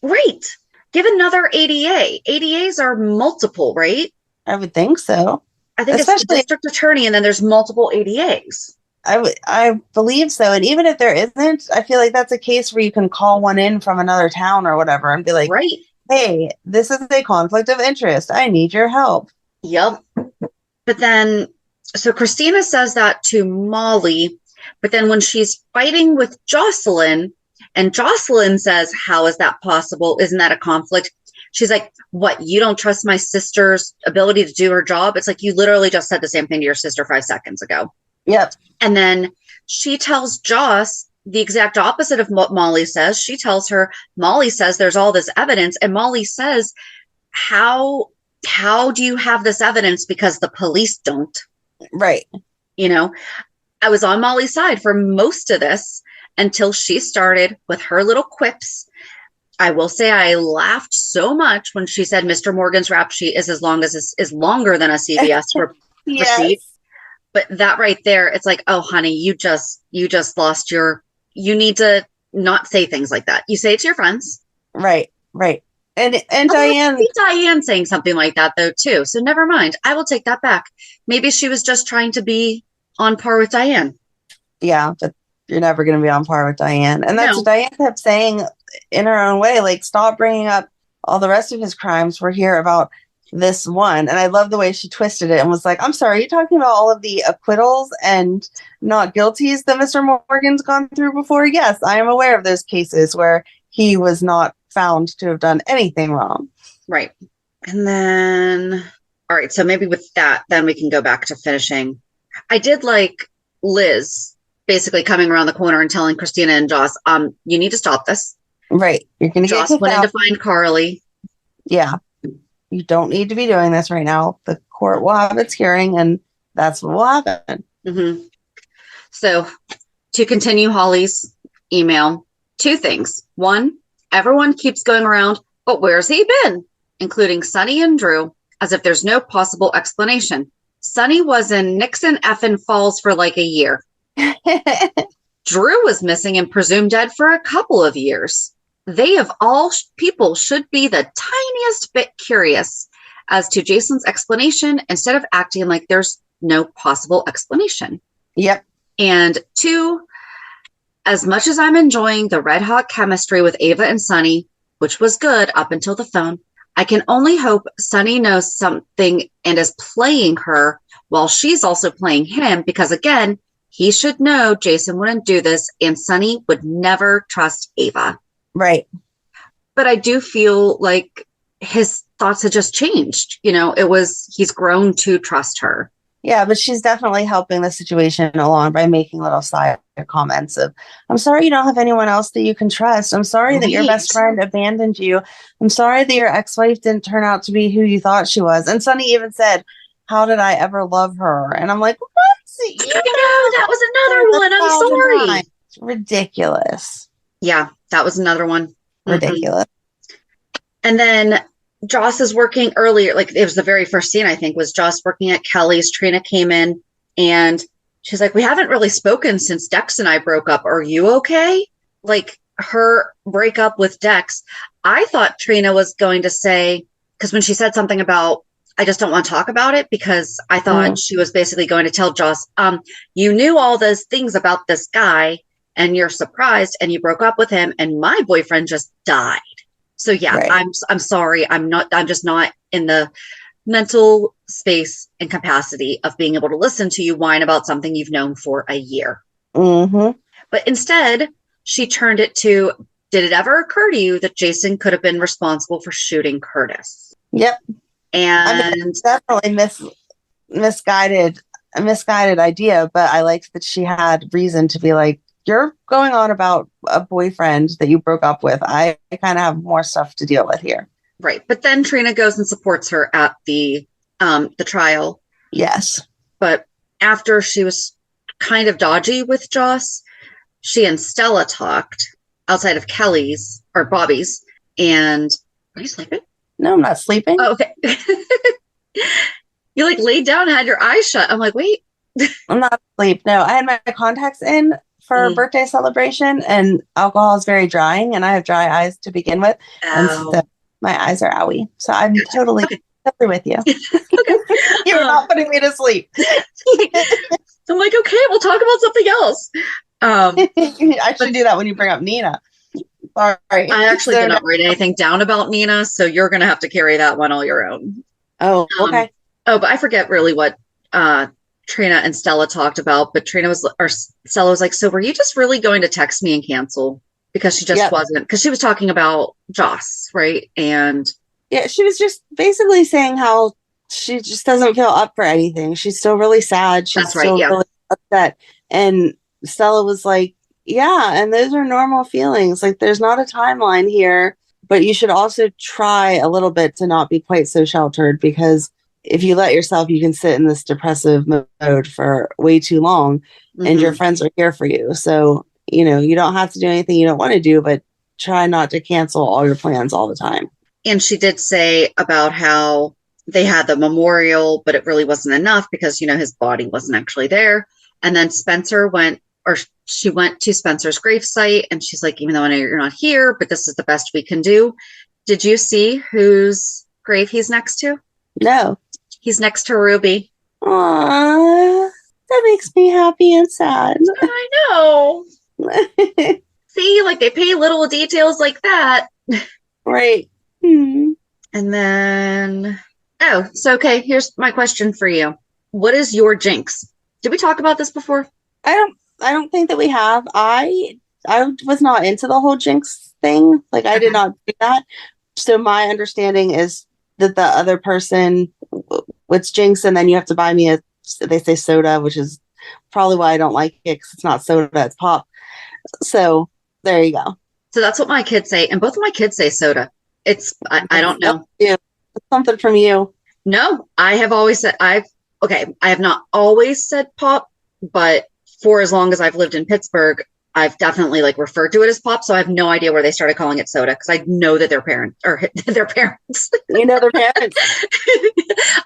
Right. Give another ADA. ADAs are multiple, right? I would think so. I think it's the district attorney and then there's multiple ADAs. I believe so. And even if there isn't, I feel like that's a case where you can call one in from another town or whatever and be like, right. Hey, this is a conflict of interest. I need your help. Yep. But then, so Kristina says that to Molly, but then when she's fighting with Jocelyn, and Jocelyn says, how is that possible? Isn't that a conflict? She's like, what? You don't trust my sister's ability to do her job? It's like, you literally just said the same thing to your sister 5 seconds ago. Yep. And then she tells Joss the exact opposite of what Molly says. She tells her, Molly says there's all this evidence. And Molly says, how do you have this evidence? Because the police don't. Right. I was on Molly's side for most of this until she started with her little quips. I will say I laughed so much when she said Mr. Morgan's rap sheet is longer than a CVS receipt. But that right there, it's like, oh, honey, you just lost you need to not say things like that. You say it to your friends. Right. And Diane saying something like that though, too. So never mind. I will take that back. Maybe she was just trying to be on par with Diane. Yeah, but you're never going to be on par with Diane. And that's what Diane kept saying in her own way. Like, stop bringing up all the rest of his crimes. We're here about this one. And I love the way she twisted it and was like, I'm sorry, are you talking about all of the acquittals and not guilties that Mr. Morgan's gone through before? Yes, I am aware of those cases where he was not found to have done anything wrong. Right. And then, all right, so maybe with that, then we can go back to finishing. I did like Liz basically coming around the corner and telling Kristina and Joss, you need to stop this. Right. You're going to get Joss went in to find Carly. Yeah. You don't need to be doing this right now. The court will have its hearing, and that's what will happen. Mm-hmm. So, to continue Holly's email, 2 things. 1, everyone keeps going around, but where's he been? Including Sonny and Drew, as if there's no possible explanation. Sonny was in Nixon effing Falls for like a year. Drew was missing and presumed dead for a couple of years. They of all people should be the tiniest bit curious as to Jason's explanation instead of acting like there's no possible explanation. Yep. And 2, as much as I'm enjoying the red hot chemistry with Ava and Sonny, which was good up until the phone, I can only hope Sonny knows something and is playing her while she's also playing him, because again, he should know Jason wouldn't do this and Sonny would never trust Ava. Right. But I do feel like his thoughts had just changed. He's grown to trust her. Yeah, but she's definitely helping the situation along by making little side comments of, I'm sorry you don't have anyone else that you can trust. I'm sorry that your best friend abandoned you. I'm sorry that your ex-wife didn't turn out to be who you thought she was. And Sonny even said, how did I ever love her? And I'm like, what? I know, that was another one. I'm sorry. Ridiculous. Yeah, that was another one. Ridiculous. And then Joss is working earlier. Like, it was the very first scene, I think, was Joss working at Kelly's. Trina came in and she's like, we haven't really spoken since Dex and I broke up. Are you okay? Like, her breakup with Dex. I thought Trina was going to say, because when she said something about, I just don't want to talk about it, because I thought she was basically going to tell Joss, you knew all those things about this guy and you're surprised and you broke up with him and my boyfriend just died. So yeah, right. I'm sorry. I'm just not in the mental space and capacity of being able to listen to you whine about something you've known for a year. Mm-hmm. But instead, she turned it to, did it ever occur to you that Jason could have been responsible for shooting Curtis? Yep. And definitely a misguided idea, but I liked that she had reason to be like, you're going on about a boyfriend that you broke up with. I kind of have more stuff to deal with here. Right. But then Trina goes and supports her at the trial. Yes. But after she was kind of dodgy with Joss, she and Stella talked outside of Kelly's or Bobby's. And are you sleeping? No, I'm not sleeping. Oh, okay. You like laid down and had your eyes shut. I'm like, wait. I'm not asleep. No, I had my contacts in for a birthday celebration, and alcohol is very drying, and I have dry eyes to begin with. Oh. And so my eyes are owie. So I'm totally with you. Okay. You're not putting me to sleep. I'm like, okay, we'll talk about something else. I should do that when you bring up Nina. Sorry. I actually did not write anything down about Nina, so you're going to have to carry that one all your own. Oh, okay. But I forget really what Trina and Stella talked about, but Stella was like, so were you just really going to text me and cancel? Because she just wasn't, because she was talking about Joss, right? And yeah, she was just basically saying how she just doesn't feel up for anything. She's still really sad. She's still really upset. And Stella was like, yeah, and those are normal feelings. Like, there's not a timeline here, but you should also try a little bit to not be quite so sheltered, because if you let yourself, you can sit in this depressive mode for way too long, and your friends are here for you. So, you don't have to do anything you don't want to do, but try not to cancel all your plans all the time. And she did say about how they had the memorial, but it really wasn't enough because, his body wasn't actually there. And then she went to Spencer's gravesite, and she's like, even though I know you're not here, but this is the best we can do. Did you see whose grave he's next to? No. He's next to Ruby. Aww, that makes me happy and sad. I know. See, like, they pay little details like that. Right. And then, okay, here's my question for you. What is your jinx? Did we talk about this before? I don't think that we have. I was not into the whole jinx thing. Like, I did not do that. So my understanding is that the other person, it's jinx, and then you have to buy me they say soda, which is probably why I don't like it, because it's not soda, it's pop. So there you go. So that's what my kids say, and both of my kids say soda. I don't know. Yeah, it's something from you. No, I have always said I have not always said pop, but for as long as I've lived in Pittsburgh, I've definitely referred to it as pop. So I have no idea where they started calling it soda, because I know that their parents. Their parents.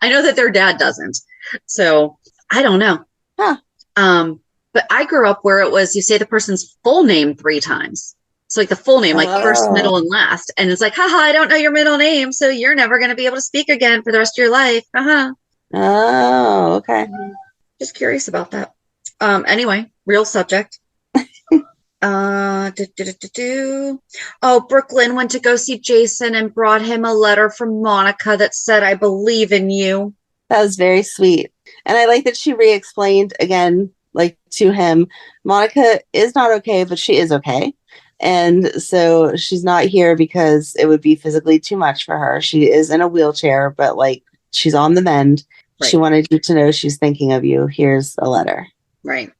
I know that their dad doesn't. So I don't know. Huh. But I grew up where it was, you say the person's full name 3 times. So the full name, first, middle, and last. And it's like, haha, I don't know your middle name, so you're never going to be able to speak again for the rest of your life. Haha. Oh, okay. Just curious about that. Anyway, real subject. Oh, Brook Lynn went to go see Jason and brought him a letter from Monica that said, I believe in you. That was very sweet. And I like that she re-explained again, to him, Monica is not okay, but she is okay. And so she's not here because it would be physically too much for her. She is in a wheelchair, but she's on the mend. Right. She wanted you to know she's thinking of you. Here's a letter. Right.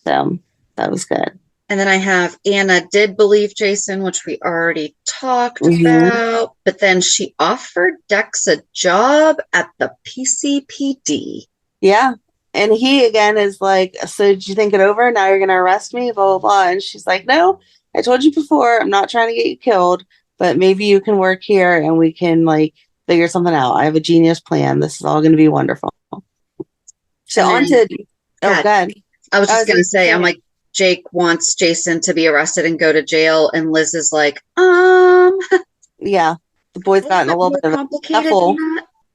So that was good. And then I have Anna did believe Jason, which we already talked about, but then she offered Dex a job at the PCPD. Yeah. And he again is like, so did you think it over? Now you're going to arrest me? Blah, blah, blah. And she's like, no, I told you before, I'm not trying to get you killed, but maybe you can work here and we can like figure something out. I have a genius plan. This is all going to be wonderful. So on to, God. I was just going to say, I'm like, Jake wants Jason to be arrested and go to jail. And Liz is like, yeah, the boy's gotten a little bit of a scuffle.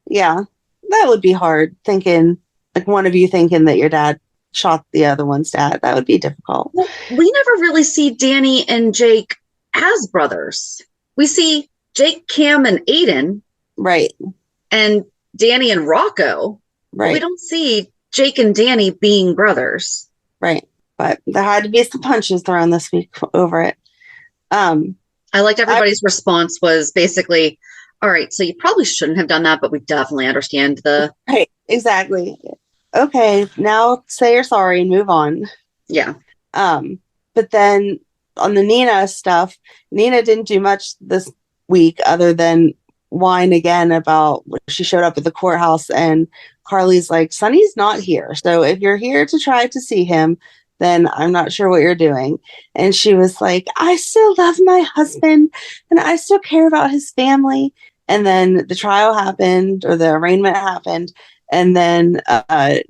Yeah, that would be hard thinking, like one of you thinking that your dad shot the other one's dad. That would be difficult. Well, we never really see Danny and Jake as brothers. We see Jake, Cam, and Aiden. Right. And Danny and Rocco. Right. We don't see Jake and Danny being brothers. Right. But there had to be some punches thrown this week over it. I liked everybody's response was basically, all right, so you probably shouldn't have done that, but we definitely understand the... Right, exactly. Okay, now say you're sorry and move on. Yeah. But then on the Nina stuff, Nina didn't do much this week other than whine again about she showed up at the courthouse and Carly's like, Sonny's not here. So if you're here to try to see him, then I'm not sure what you're doing. And she was like, I still love my husband and I still care about his family. And then the trial happened or the arraignment happened. And then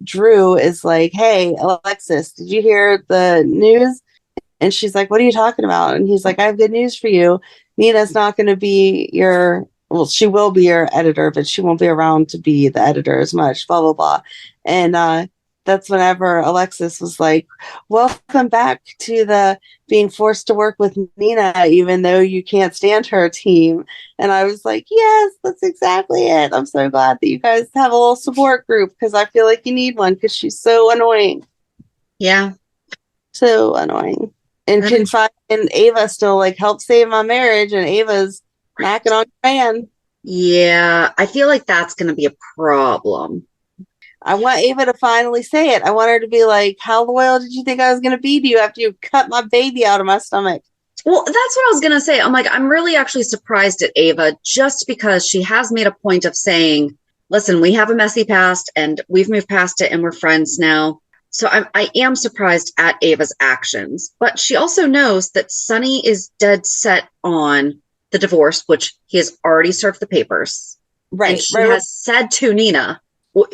Drew is like, hey, Alexis, did you hear the news? And she's like, what are you talking about? And he's like, I have good news for you. Nina's not going to be she will be your editor, but she won't be around to be the editor as much, blah, blah, blah. And that's whenever Alexis was like, welcome back to the being forced to work with Nina, even though you can't stand her team. And I was like, yes, that's exactly it. I'm so glad that you guys have a little support group because I feel like you need one because she's so annoying. Yeah. So annoying. And Confide and Ava still like help save my marriage and Ava's knocking on your man. Yeah, I feel like that's going to be a problem. I want Ava to finally say it. I want her to be like, how loyal did you think I was going to be to you after you cut my baby out of my stomach? Well, that's what I was going to say. I'm like, I'm really actually surprised at Ava just because she has made a point of saying, listen, we have a messy past and we've moved past it and we're friends now. So I am surprised at Ava's actions, but she also knows that Sonny is dead set on the divorce, which he has already served the papers. Right. And she has said to Nina,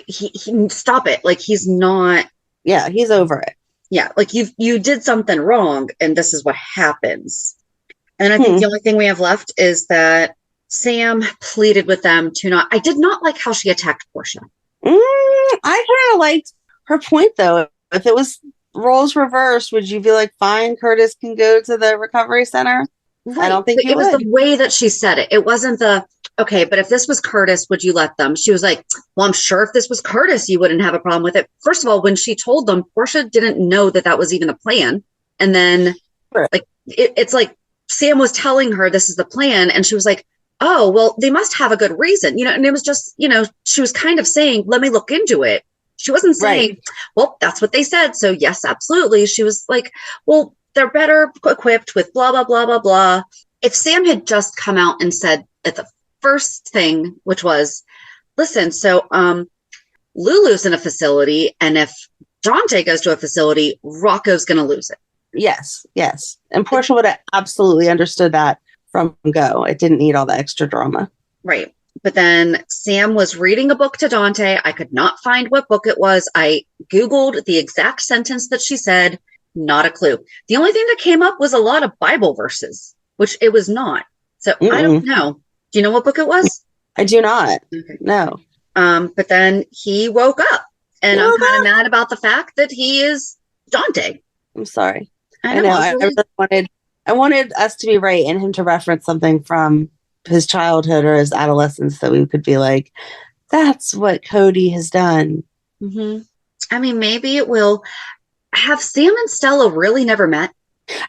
he stop it. Like he's not. Yeah, he's over it. Yeah, like you did something wrong, and this is what happens. And I think the only thing we have left is that Sam pleaded with them to not. I did not like how she attacked Portia. I kind of liked her point though. If it was roles reversed, would you be like, fine, Curtis can go to the recovery center? Right. I don't think it was the way that she said it. It wasn't the, okay, but if this was Curtis, would you let them? She was like, well, I'm sure if this was Curtis, you wouldn't have a problem with it. First of all, when she told them, Portia didn't know that that was even the plan. And then like, it's like Sam was telling her this is the plan. And she was like, oh, well, they must have a good reason, and it was just, she was kind of saying, let me look into it. She wasn't saying, well, that's what they said. So yes, absolutely. She was like, well, they're better equipped with blah, blah, blah, blah, blah. If Sam had just come out and said at the first thing, which was, listen, so Lulu's in a facility, and if Dante goes to a facility, Rocco's going to lose it. Yes, yes. And Portia would have absolutely understood that from go. It didn't need all the extra drama. Right. But then Sam was reading a book to Dante. I could not find what book it was. I Googled the exact sentence that she said. Not a clue. The only thing that came up was a lot of Bible verses, which it was not. So I don't know. Do you know what book it was? I do not. Okay. No. But then he woke up, and I'm kind of mad about the fact that he is Dante. I'm sorry. I know. I wanted us to be right and him to reference something from his childhood or his adolescence that we could be like, that's what Cody has done. Mm-hmm. I mean, maybe it will. Have Sam and Stella really never met?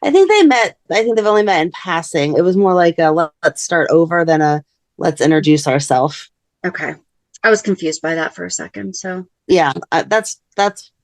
I think they met. I think they've only met in passing. It was more like a let's start over than a let's introduce ourselves. Okay. I was confused by that for a second. So yeah, that's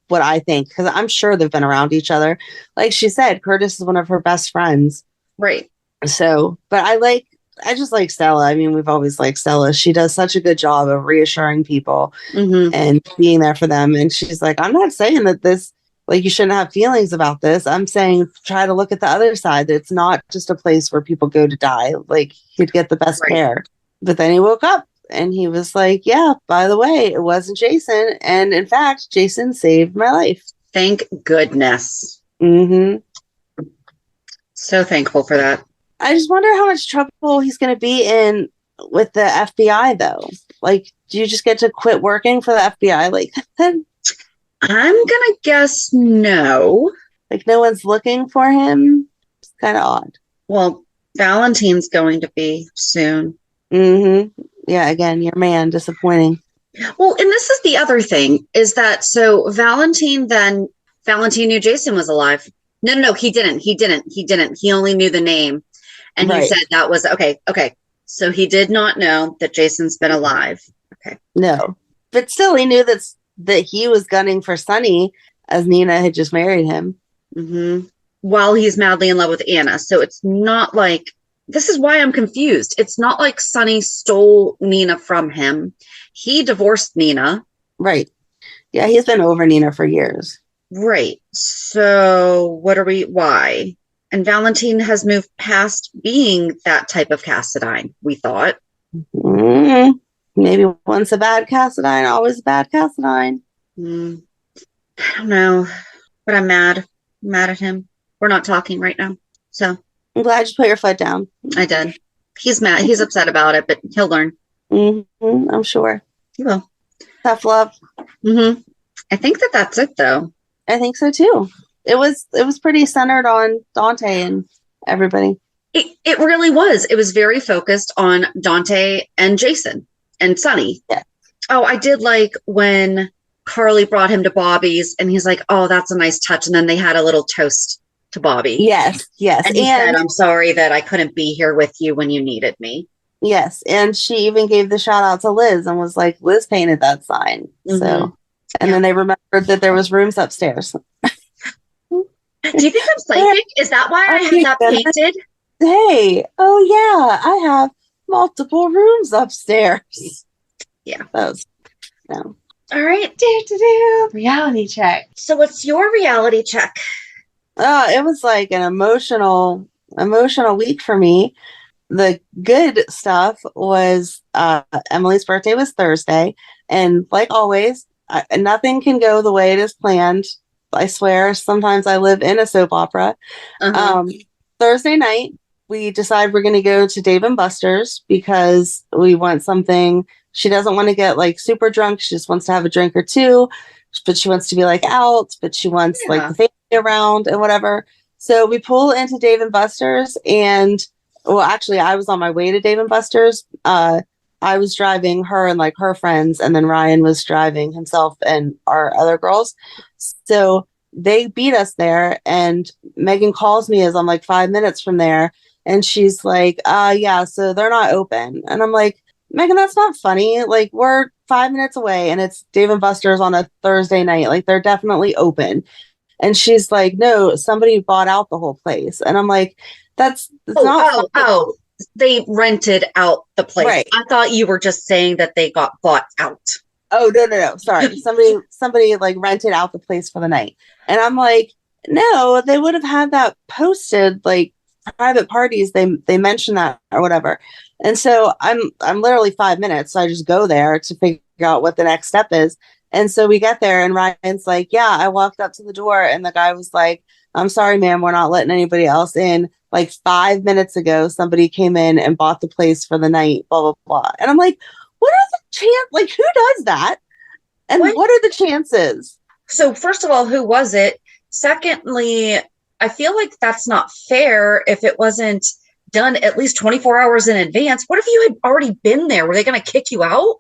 what I think, because I'm sure they've been around each other. Like she said, Curtis is one of her best friends. right. So, but I just like Stella. I mean, we've always liked Stella. She does such a good job of reassuring people and being there for them. And she's like, I'm not saying that this, like, you shouldn't have feelings about this. I'm saying try to look at the other side. That it's not just a place where people go to die. Like, he'd get the best care. But then he woke up and he was like, yeah, by the way, it wasn't Jason. And in fact, Jason saved my life. Thank goodness. Mm-hmm. So thankful for that. I just wonder how much trouble he's going to be in with the FBI, though. Like, do you just get to quit working for the FBI? Like, I'm going to guess no. Like, no one's looking for him? It's kind of odd. Well, Valentine's going to be soon. Mm-hmm. Yeah, again, your man, disappointing. Well, and this is the other thing, is that, so Valentine knew Jason was alive. No, he didn't. He only knew the name. And he said that was, okay. So he did not know that Jason's been alive. Okay. No. But still, he knew that he was gunning for Sonny, as Nina had just married him. Mm-hmm. While he's madly in love with Anna. So it's not like, this is why I'm confused. It's not like Sonny stole Nina from him. He divorced Nina. Right. Yeah, he's been over Nina for years. Right. So why? And Valentine has moved past being that type of Cassadine, we thought. Maybe once a bad Cassadine, always a bad Cassadine. I don't know. But I'm mad. I'm mad at him. We're not talking right now. So I'm glad you put your foot down. I did. He's mad. He's upset about it, but he'll learn. I'm sure. He will. Tough love. I think that's it, though. I think so, too. It was pretty centered on Dante and everybody. It really was. It was very focused on Dante and Jason and Sonny. Yeah. Oh, I did like when Carly brought him to Bobby's and he's like, oh, that's a nice touch. And then they had a little toast to Bobby. Yes. And he said, I'm sorry that I couldn't be here with you when you needed me. Yes. And she even gave the shout out to Liz and was like, Liz painted that sign. So, and then they remembered that there was rooms upstairs. Do you think I'm psychic? Is that why I have that painted? Hey, oh yeah, I have multiple rooms upstairs. Yeah. No. All right. Reality check. So what's your reality check? It was like an emotional week for me. The good stuff was Emily's birthday was Thursday. And like always, nothing can go the way it is planned. I swear, sometimes I live in a soap opera. Thursday night, we decide we're going to go to Dave & Buster's because we want something. She doesn't want to get like super drunk. She just wants to have a drink or two, but she wants to be like out, but she wants like the family around and whatever. So we pull into Dave & Buster's and, well, actually I was on my way to Dave & Buster's. I was driving her and like her friends, and then Ryan was driving himself and our other girls. So they beat us there, and Megan calls me as I'm like 5 minutes from there, and she's like, yeah, so they're not open. And I'm like, Megan, that's not funny. Like, we're 5 minutes away and it's Dave & Buster's on a Thursday night. Like, they're definitely open. And she's like, no, somebody bought out the whole place. And I'm like, that's not funny. They rented out the place. Right. I thought you were just saying that they got bought out. Oh, no. Sorry. somebody like rented out the place for the night. And I'm like, no, they would have had that posted, like private parties. They mentioned that or whatever. And so I'm literally 5 minutes. So I just go there to figure out what the next step is. And so we get there and Ryan's like, yeah, I walked up to the door and the guy was like, I'm sorry, ma'am, we're not letting anybody else in. Like 5 minutes ago, somebody came in and bought the place for the night, blah, blah, blah. And I'm like, what are the chances? Like, who does that? And what are the chances? So first of all, who was it? Secondly, I feel like that's not fair if it wasn't done at least 24 hours in advance. What if you had already been there? Were they going to kick you out?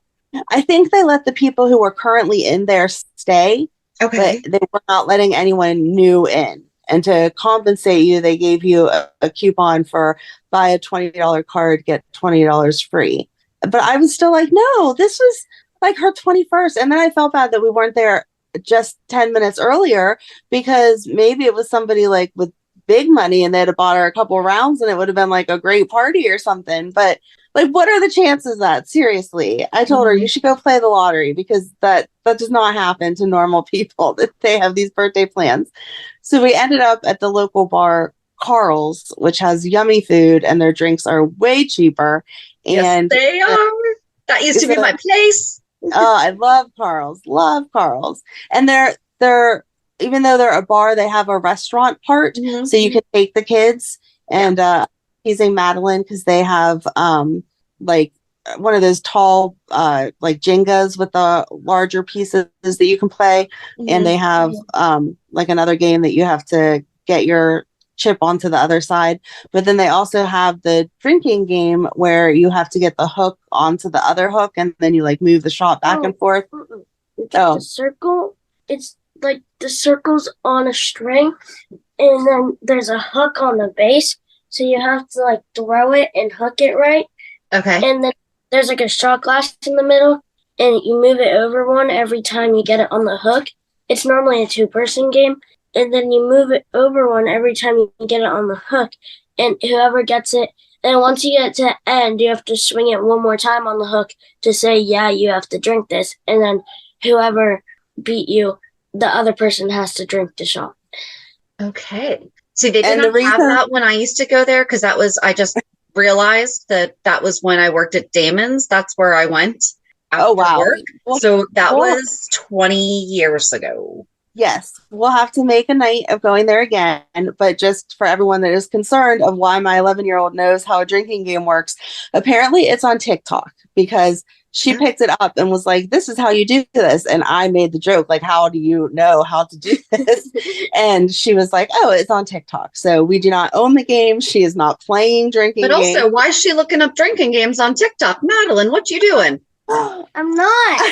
I think they let the people who were currently in there stay. Okay. But they were not letting anyone new in. And to compensate you, they gave you a coupon for buy a $20 card, get $20 free. But I was still like, no, this was like her 21st. And then I felt bad that we weren't there just 10 minutes earlier, because maybe it was somebody like with big money and they'd have bought her a couple rounds and it would have been like a great party or something. But like, what are the chances of that? Seriously, I told her you should go play the lottery, because that does not happen to normal people, that they have these birthday plans. So we ended up at the local bar, Carl's, which has yummy food and their drinks are way cheaper. And yes, they are. That used to be my place. Oh, I love Carl's. And they're even though they're a bar, they have a restaurant part, so you can take the kids. And teasing Madeline because they have like one of those tall like Jengas with the larger pieces that you can play, and they have like another game that you have to get your chip onto the other side. But then they also have the drinking game where you have to get the hook onto the other hook, and then you like move the shot back and forth. The circle, it's like the circle's on a string, and then there's a hook on the base, so you have to like throw it and hook it right. Okay. And then there's like a shot glass in the middle, and you move it over one every time you get it on the hook. It's normally a 2-person game, and then you move it over one every time you get it on the hook, and whoever gets it, and once you get to the end, you have to swing it one more time on the hook to say, yeah, you have to drink this, and then whoever beat you, the other person has to drink the shot. Okay. See, they didn't have that when I used to go there, because I just realized that was when I worked at Damon's. That's where I went after work. Well, so that was 20 years ago. Yes, we'll have to make a night of going there again. But just for everyone that is concerned of why my 11-year-old knows how a drinking game works, apparently it's on TikTok, because she picked it up and was like, this is how you do this. And I made the joke, like, how do you know how to do this? And she was like, oh, it's on TikTok. So we do not own the game. She is not playing drinking games. But also, why is she looking up drinking games on TikTok? Madeline, what you doing? I'm not.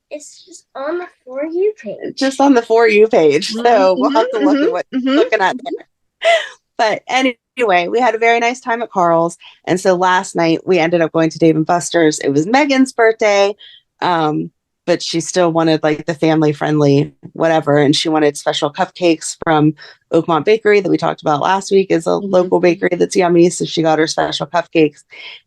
It's just on the For You page. Just on the For You page. So we'll have to look at what you're looking at there. But anyway, we had a very nice time at Carl's. And so last night we ended up going to Dave & Buster's. It was Megan's birthday, but she still wanted like the family friendly whatever. And she wanted special cupcakes from Oakmont Bakery that we talked about last week. Is a local bakery that's yummy. So she got her special cupcakes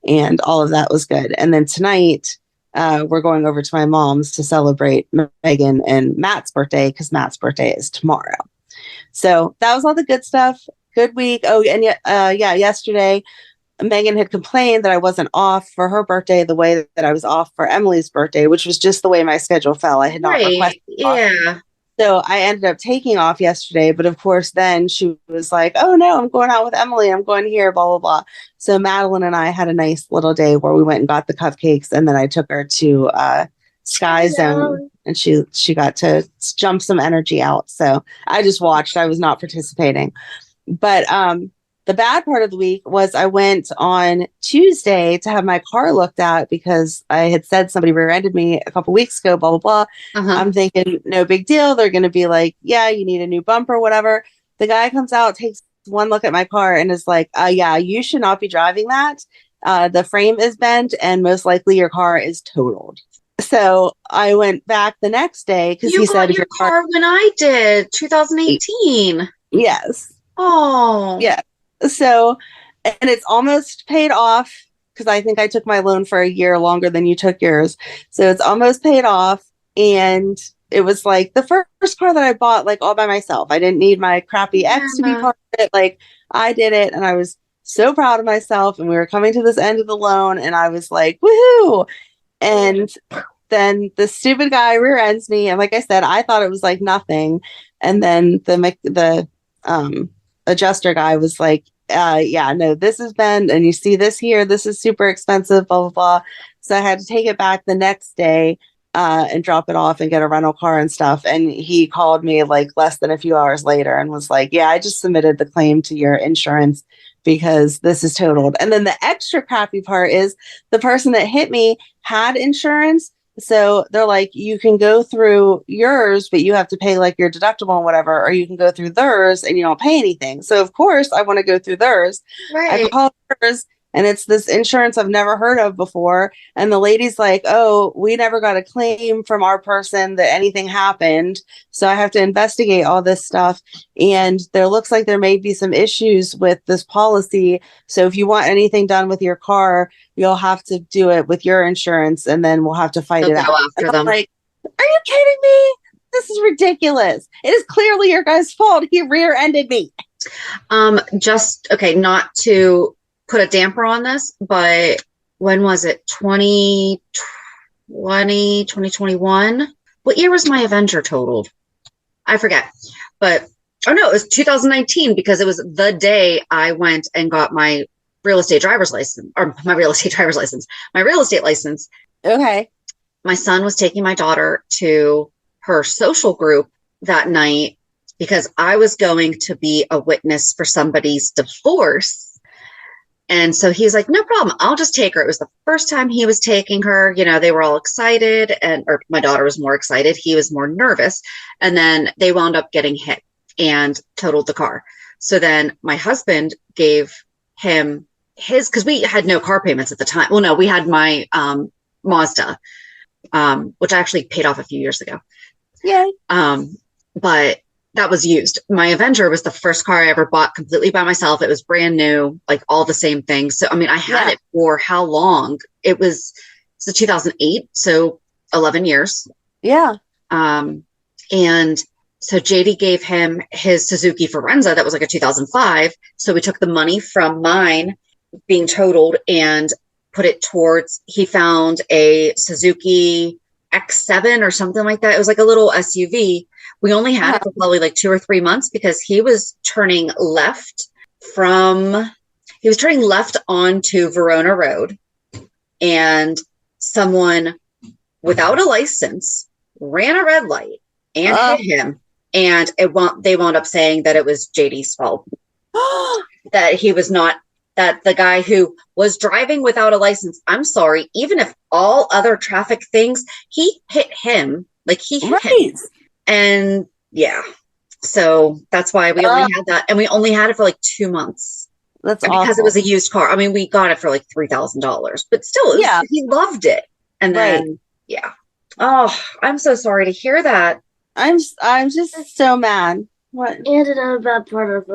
and all of that was good. And then tonight we're going over to my mom's to celebrate Megan and Matt's birthday, because Matt's birthday is tomorrow. So that was all the good stuff. Good week. Oh, and yesterday Megan had complained that I wasn't off for her birthday the way that I was off for Emily's birthday, which was just the way my schedule fell. I had not requested off. So I ended up taking off yesterday, but of course then she was like, oh no, I'm going out with Emily. I'm going here, blah, blah, blah. So Madeline and I had a nice little day where we went and got the cupcakes, and then I took her to Sky Zone, and she got to jump some energy out. So I just watched. I was not participating. But the bad part of the week was I went on Tuesday to have my car looked at because I had said somebody rear-ended me a couple weeks ago, blah, blah, blah. I'm thinking, no big deal. They're going to be like, yeah, you need a new bumper, whatever. The guy comes out, takes one look at my car and is like, yeah, you should not be driving that. The frame is bent and most likely your car is totaled. So I went back the next day because he said, your car when I did 2018. Yes. Oh, yeah. So, and it's almost paid off because I think I took my loan for a year longer than you took yours. So it's almost paid off. And it was like the first car that I bought, like all by myself. I didn't need my crappy ex to be part of it. Like I did it and I was so proud of myself. And we were coming to this end of the loan and I was like, woohoo. And then the stupid guy rear ends me. And like I said, I thought it was like nothing. And then the adjuster guy was like, yeah, no, this is bent and you see this here, this is super expensive, blah, blah, blah. So I had to take it back the next day and drop it off and get a rental car and stuff. And he called me like less than a few hours later and was like, yeah, I just submitted the claim to your insurance because this is totaled. And then the extra crappy part is the person that hit me had insurance. So they're like, you can go through yours, but you have to pay like your deductible and whatever, or you can go through theirs and you don't pay anything. So of course I want to go through theirs. Right. I called hers and it's this insurance I've never heard of before. And the lady's like, oh, we never got a claim from our person that anything happened. So I have to investigate all this stuff. And there looks like there may be some issues with this policy. So if you want anything done with your car, you'll have to do it with your insurance, and then we'll have to fight it out. After them. Like, are you kidding me? This is ridiculous. It is clearly your guy's fault. He rear-ended me. Okay, not to put a damper on this, but when was it? 2020, 2021? What year was my Avenger totaled? I forget. But, oh no, it was 2019, because it was the day I went and got my real estate license. Okay. My son was taking my daughter to her social group that night because I was going to be a witness for somebody's divorce. And so he's like, no problem, I'll just take her. It was the first time he was taking her. You know, they were all excited, or my daughter was more excited. He was more nervous. And then they wound up getting hit and totaled the car. So then my husband gave him his, because we had no car payments at the time. Well, no, we had my Mazda, which I actually paid off a few years ago. Yay. But that was used. My Avenger was the first car I ever bought completely by myself. It was brand new, like all the same things. So, I mean, I had it for how long? It was 2008. So 11 years. Yeah. And so JD gave him his Suzuki Forenza. That was like a 2005. So we took the money from mine being totaled and put it towards, he found a Suzuki X7 or something like that. It was like a little SUV. We only had it for probably like 2 or 3 months because he was turning left onto Verona Road, and someone without a license ran a red light and hit him. And they wound up saying that it was JD's fault. That he was not, that the guy who was driving without a license, I'm sorry, even if all other traffic things, he hit him. Like he hit him. And yeah, so that's why we only had that. And we only had it for like 2 months. That's because it was a used car. I mean, we got it for like $3,000, but still, he loved it. And then, oh, I'm so sorry to hear that. I'm just so mad. What? And another bad part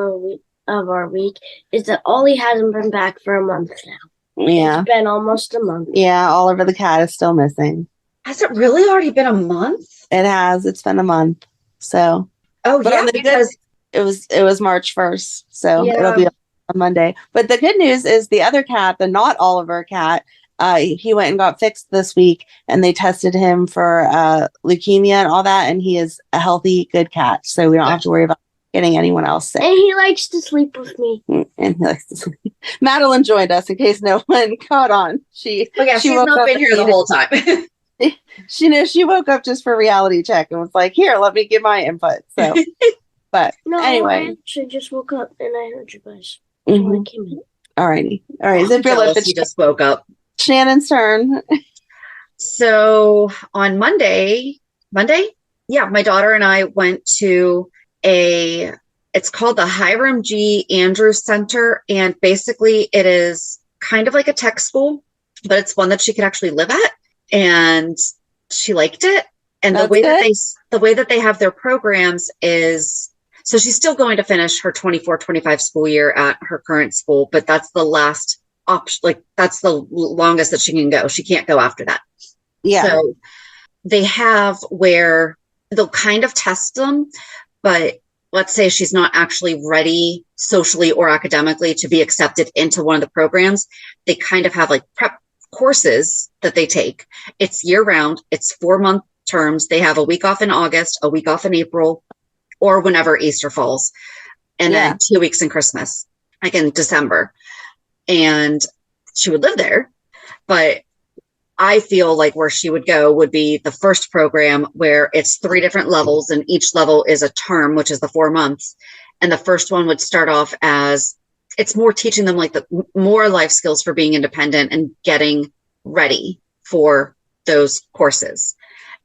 of our week is that Ollie hasn't been back for a month now. Yeah. It's been almost a month. Yeah, Oliver the cat is still missing. Has it really already been a month? It has. It's been a month. So. Oh, but yeah, because it was March 1st. So it'll be on Monday. But the good news is the other cat, the not Oliver cat, he went and got fixed this week, and they tested him for leukemia and all that, and he is a healthy, good cat. So we don't have to worry about getting anyone else sick. And he likes to sleep with me. And he likes to sleep. Madeline joined us in case no one caught on. She's not been here the whole time. She woke up just for reality check and was like, here, let me give my input. So, but no, anyway. I actually just woke up and I heard you guys. So I came in. All righty. All right. Zip your lip. You just woke up. Shannon's turn. So on Monday, my daughter and I went to it's called the Hiram G. Andrews Center. And basically it is kind of like a tech school, but it's one that she could actually live at. And she liked it. And the way that they have their programs is, so she's still going to finish her 24-25 school year at her current school, but that's the last option. Like that's the longest that she can go. She can't go after that. Yeah. So they have where they'll kind of test them, but let's say she's not actually ready socially or academically to be accepted into one of the programs. They kind of have like prep courses that they take. It's year round. It's 4-month terms. They have a week off in August, a week off in April, or whenever Easter falls, and then 2 weeks in Christmas, like in December. And she would live there, but I feel like where she would go would be the first program where it's 3 different levels, and each level is a term, which is the 4 months. And the first one would start off as, it's more teaching them like the more life skills for being independent and getting ready for those courses.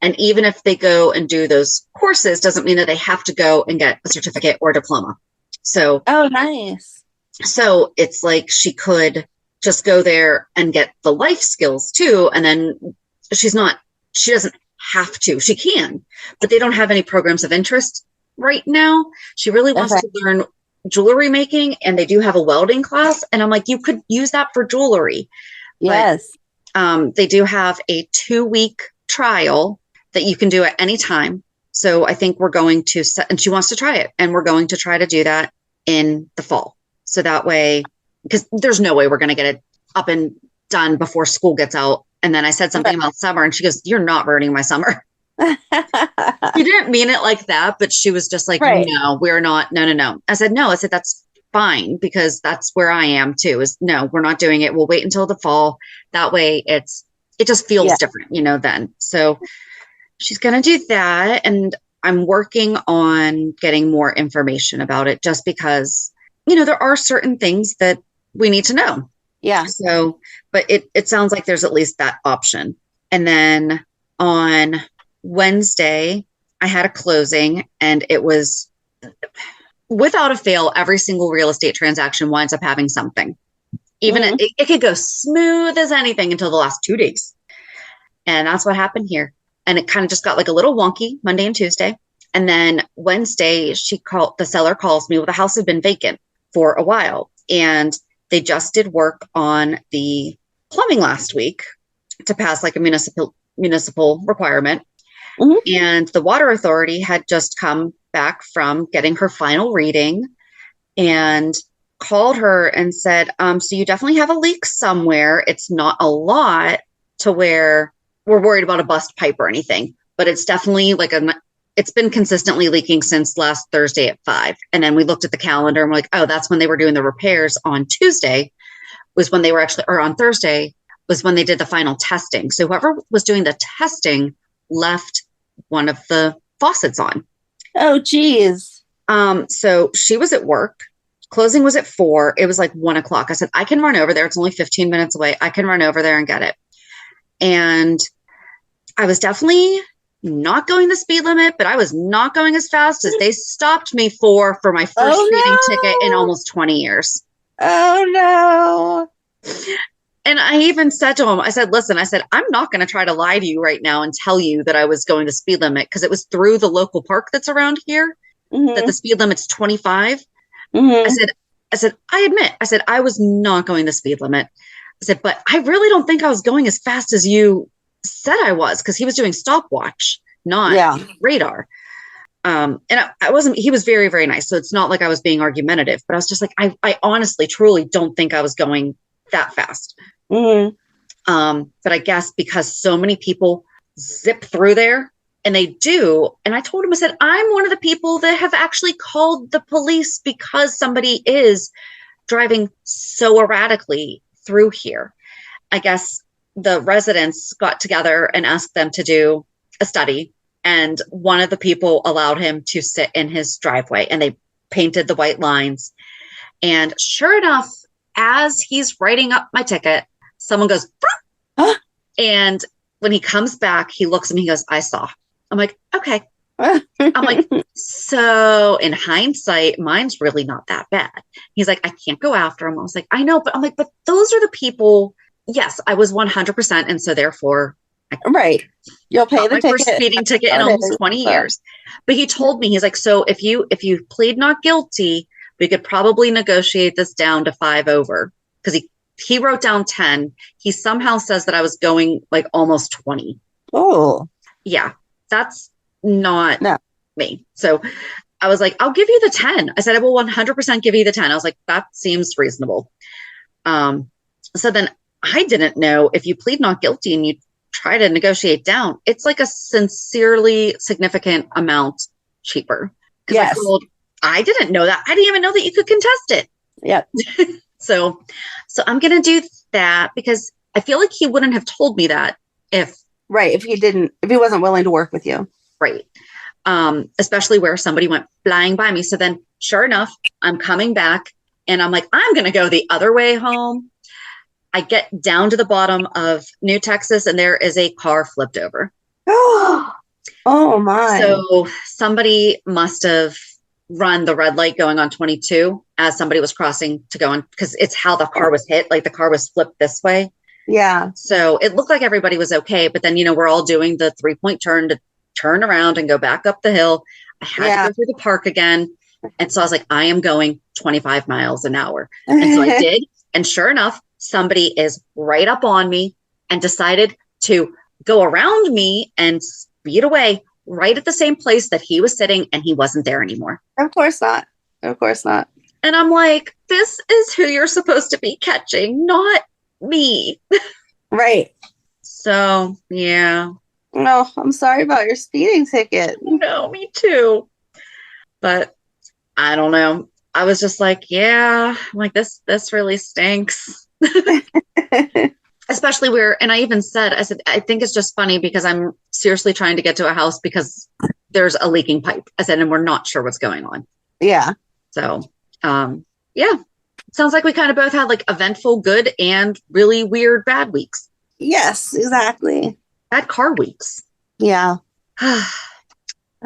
And even if they go and do those courses, doesn't mean that they have to go and get a certificate or diploma. So, oh, nice. So it's like she could just go there and get the life skills too. And then she doesn't have to, she can, but they don't have any programs of interest right now. She really wants to learn jewelry making, and they do have a welding class. And I'm like, you could use that for jewelry. Yes. But, they do have a 2-week trial that you can do at any time. So I think we're going to and she wants to try it, and we're going to try to do that in the fall. So that way, because there's no way we're going to get it up and done before school gets out. And then I said something about summer, and she goes, "You're not ruining my summer." She didn't mean it like that, but she was just like, "No, we're not. No. I said, "No." I said, "That's fine, because that's where I am too, is no, we're not doing it. We'll wait until the fall. That way it just feels different, then." So she's going to do that. And I'm working on getting more information about it, just because, there are certain things that we need to know. Yeah. So, but it sounds like there's at least that option. And then on Wednesday, I had a closing, and it was without a fail, every single real estate transaction winds up having something. Even it could go smooth as anything until the last 2 days. And that's what happened here. And it kind of just got like a little wonky Monday and Tuesday. And then Wednesday, the seller calls me. Well, the house had been vacant for a while, and they just did work on the plumbing last week to pass like a municipal requirement. And the water authority had just come back from getting her final reading and called her and said, so you definitely have a leak somewhere. It's not a lot to where we're worried about a bust pipe or anything, but it's definitely it's been consistently leaking since last Thursday at 5. And then we looked at the calendar and we're like, oh, that's when they were doing the repairs. On Tuesday was when they were or on Thursday was when they did the final testing. So whoever was doing the testing left one of the faucets on. Oh, geez. So she was at work. Closing was at 4. It was like 1 o'clock. I said, I can run over there. It's only 15 minutes away. I can run over there and get it. And I was definitely not going the speed limit, but I was not going as fast as they stopped me for my first speeding ticket in almost 20 years. Oh, no. And I even said to him, I said, listen, I'm not going to try to lie to you right now and tell you that I was going the speed limit, because it was through the local park that's around here that the speed limit's 25. I said, I admit, I was not going the speed limit. I said, but I really don't think I was going as fast as you said I was, because he was doing stopwatch, not radar. And I wasn't, he was very, very nice. So it's not like I was being argumentative, but I was just like, I honestly, truly don't think I was going that fast. But I guess because so many people zip through there, and they do. And I told him, I said, I'm one of the people that have actually called the police because somebody is driving so erratically through here. I guess the residents got together and asked them to do a study. And one of the people allowed him to sit in his driveway, and they painted the white lines. And sure enough, as he's writing up my ticket, someone goes, huh? And when he comes back, he looks at me, he goes, I saw. I'm like, okay. I'm like, so in hindsight, mine's really not that bad. He's like, I can't go after him. I was like, I know, but I'm like, but those are the people. Yes, I was 100%. And so therefore, right. You'll pay the ticket. First speeding ticket in almost 20 years. But he told me, he's like, so if you plead not guilty, we could probably negotiate this down to 5 over, because he wrote down 10. He somehow says that I was going like almost 20. Oh, yeah, that's not me. So I was like, I'll give you the 10. I said, I will 100% give you the 10. I was like, that seems reasonable. So then I didn't know, if you plead not guilty and you try to negotiate down, it's like a sincerely significant amount cheaper. Yes. I didn't know that. I didn't even know that you could contest it. Yeah. So I'm going to do that, because I feel like he wouldn't have told me that if he wasn't willing to work with you. Right. Especially where somebody went flying by me. So then sure enough, I'm coming back, and I'm like, I'm going to go the other way home. I get down to the bottom of New Texas, and there is a car flipped over. Oh my. So somebody must have run the red light going on 22 as somebody was crossing to go on, because it's how the car was hit. Like the car was flipped this way. Yeah. So it looked like everybody was okay. But then, we're all doing the 3-point turn to turn around and go back up the hill. I had to go through the park again. And so I was like, I am going 25 miles an hour. And so I did. And sure enough, somebody is right up on me and decided to go around me and speed away right at the same place that he was sitting, and he wasn't there anymore. Of course not. Of course not. And I'm like, this is who you're supposed to be catching, not me. Right. So, yeah. No, I'm sorry about your speeding ticket. No, me too. But I don't know. I was just like, yeah, I'm like this really stinks. Especially and I even said, I think it's just funny because I'm seriously trying to get to a house because there's a leaking pipe. I said, and we're not sure what's going on. Yeah. So, yeah. Sounds like we kind of both had like eventful good and really weird bad weeks. Yes, exactly. Bad car weeks. Yeah.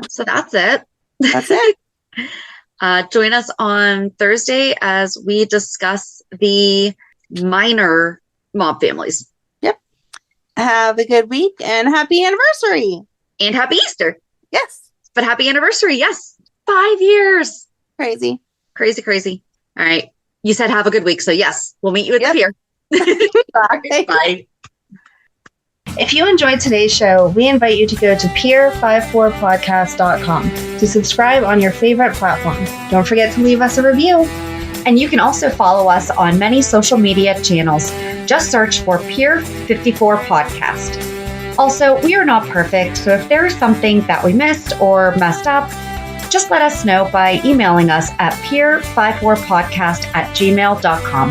So that's it. That's it. Join us on Thursday as we discuss the minor mob families. Yep. Have a good week and happy anniversary. And happy Easter. Yes. But happy anniversary. Yes. 5 years. Crazy. Crazy. All right. You said have a good week. So yes, we'll meet you at the pier. Bye. Bye. If you enjoyed today's show, we invite you to go to peer54podcast.com to subscribe on your favorite platform. Don't forget to leave us a review. And you can also follow us on many social media channels. Just search for Peer 54 Podcast. Also, we are not perfect, so if there is something that we missed or messed up, just let us know by emailing us at peer54podcast@gmail.com.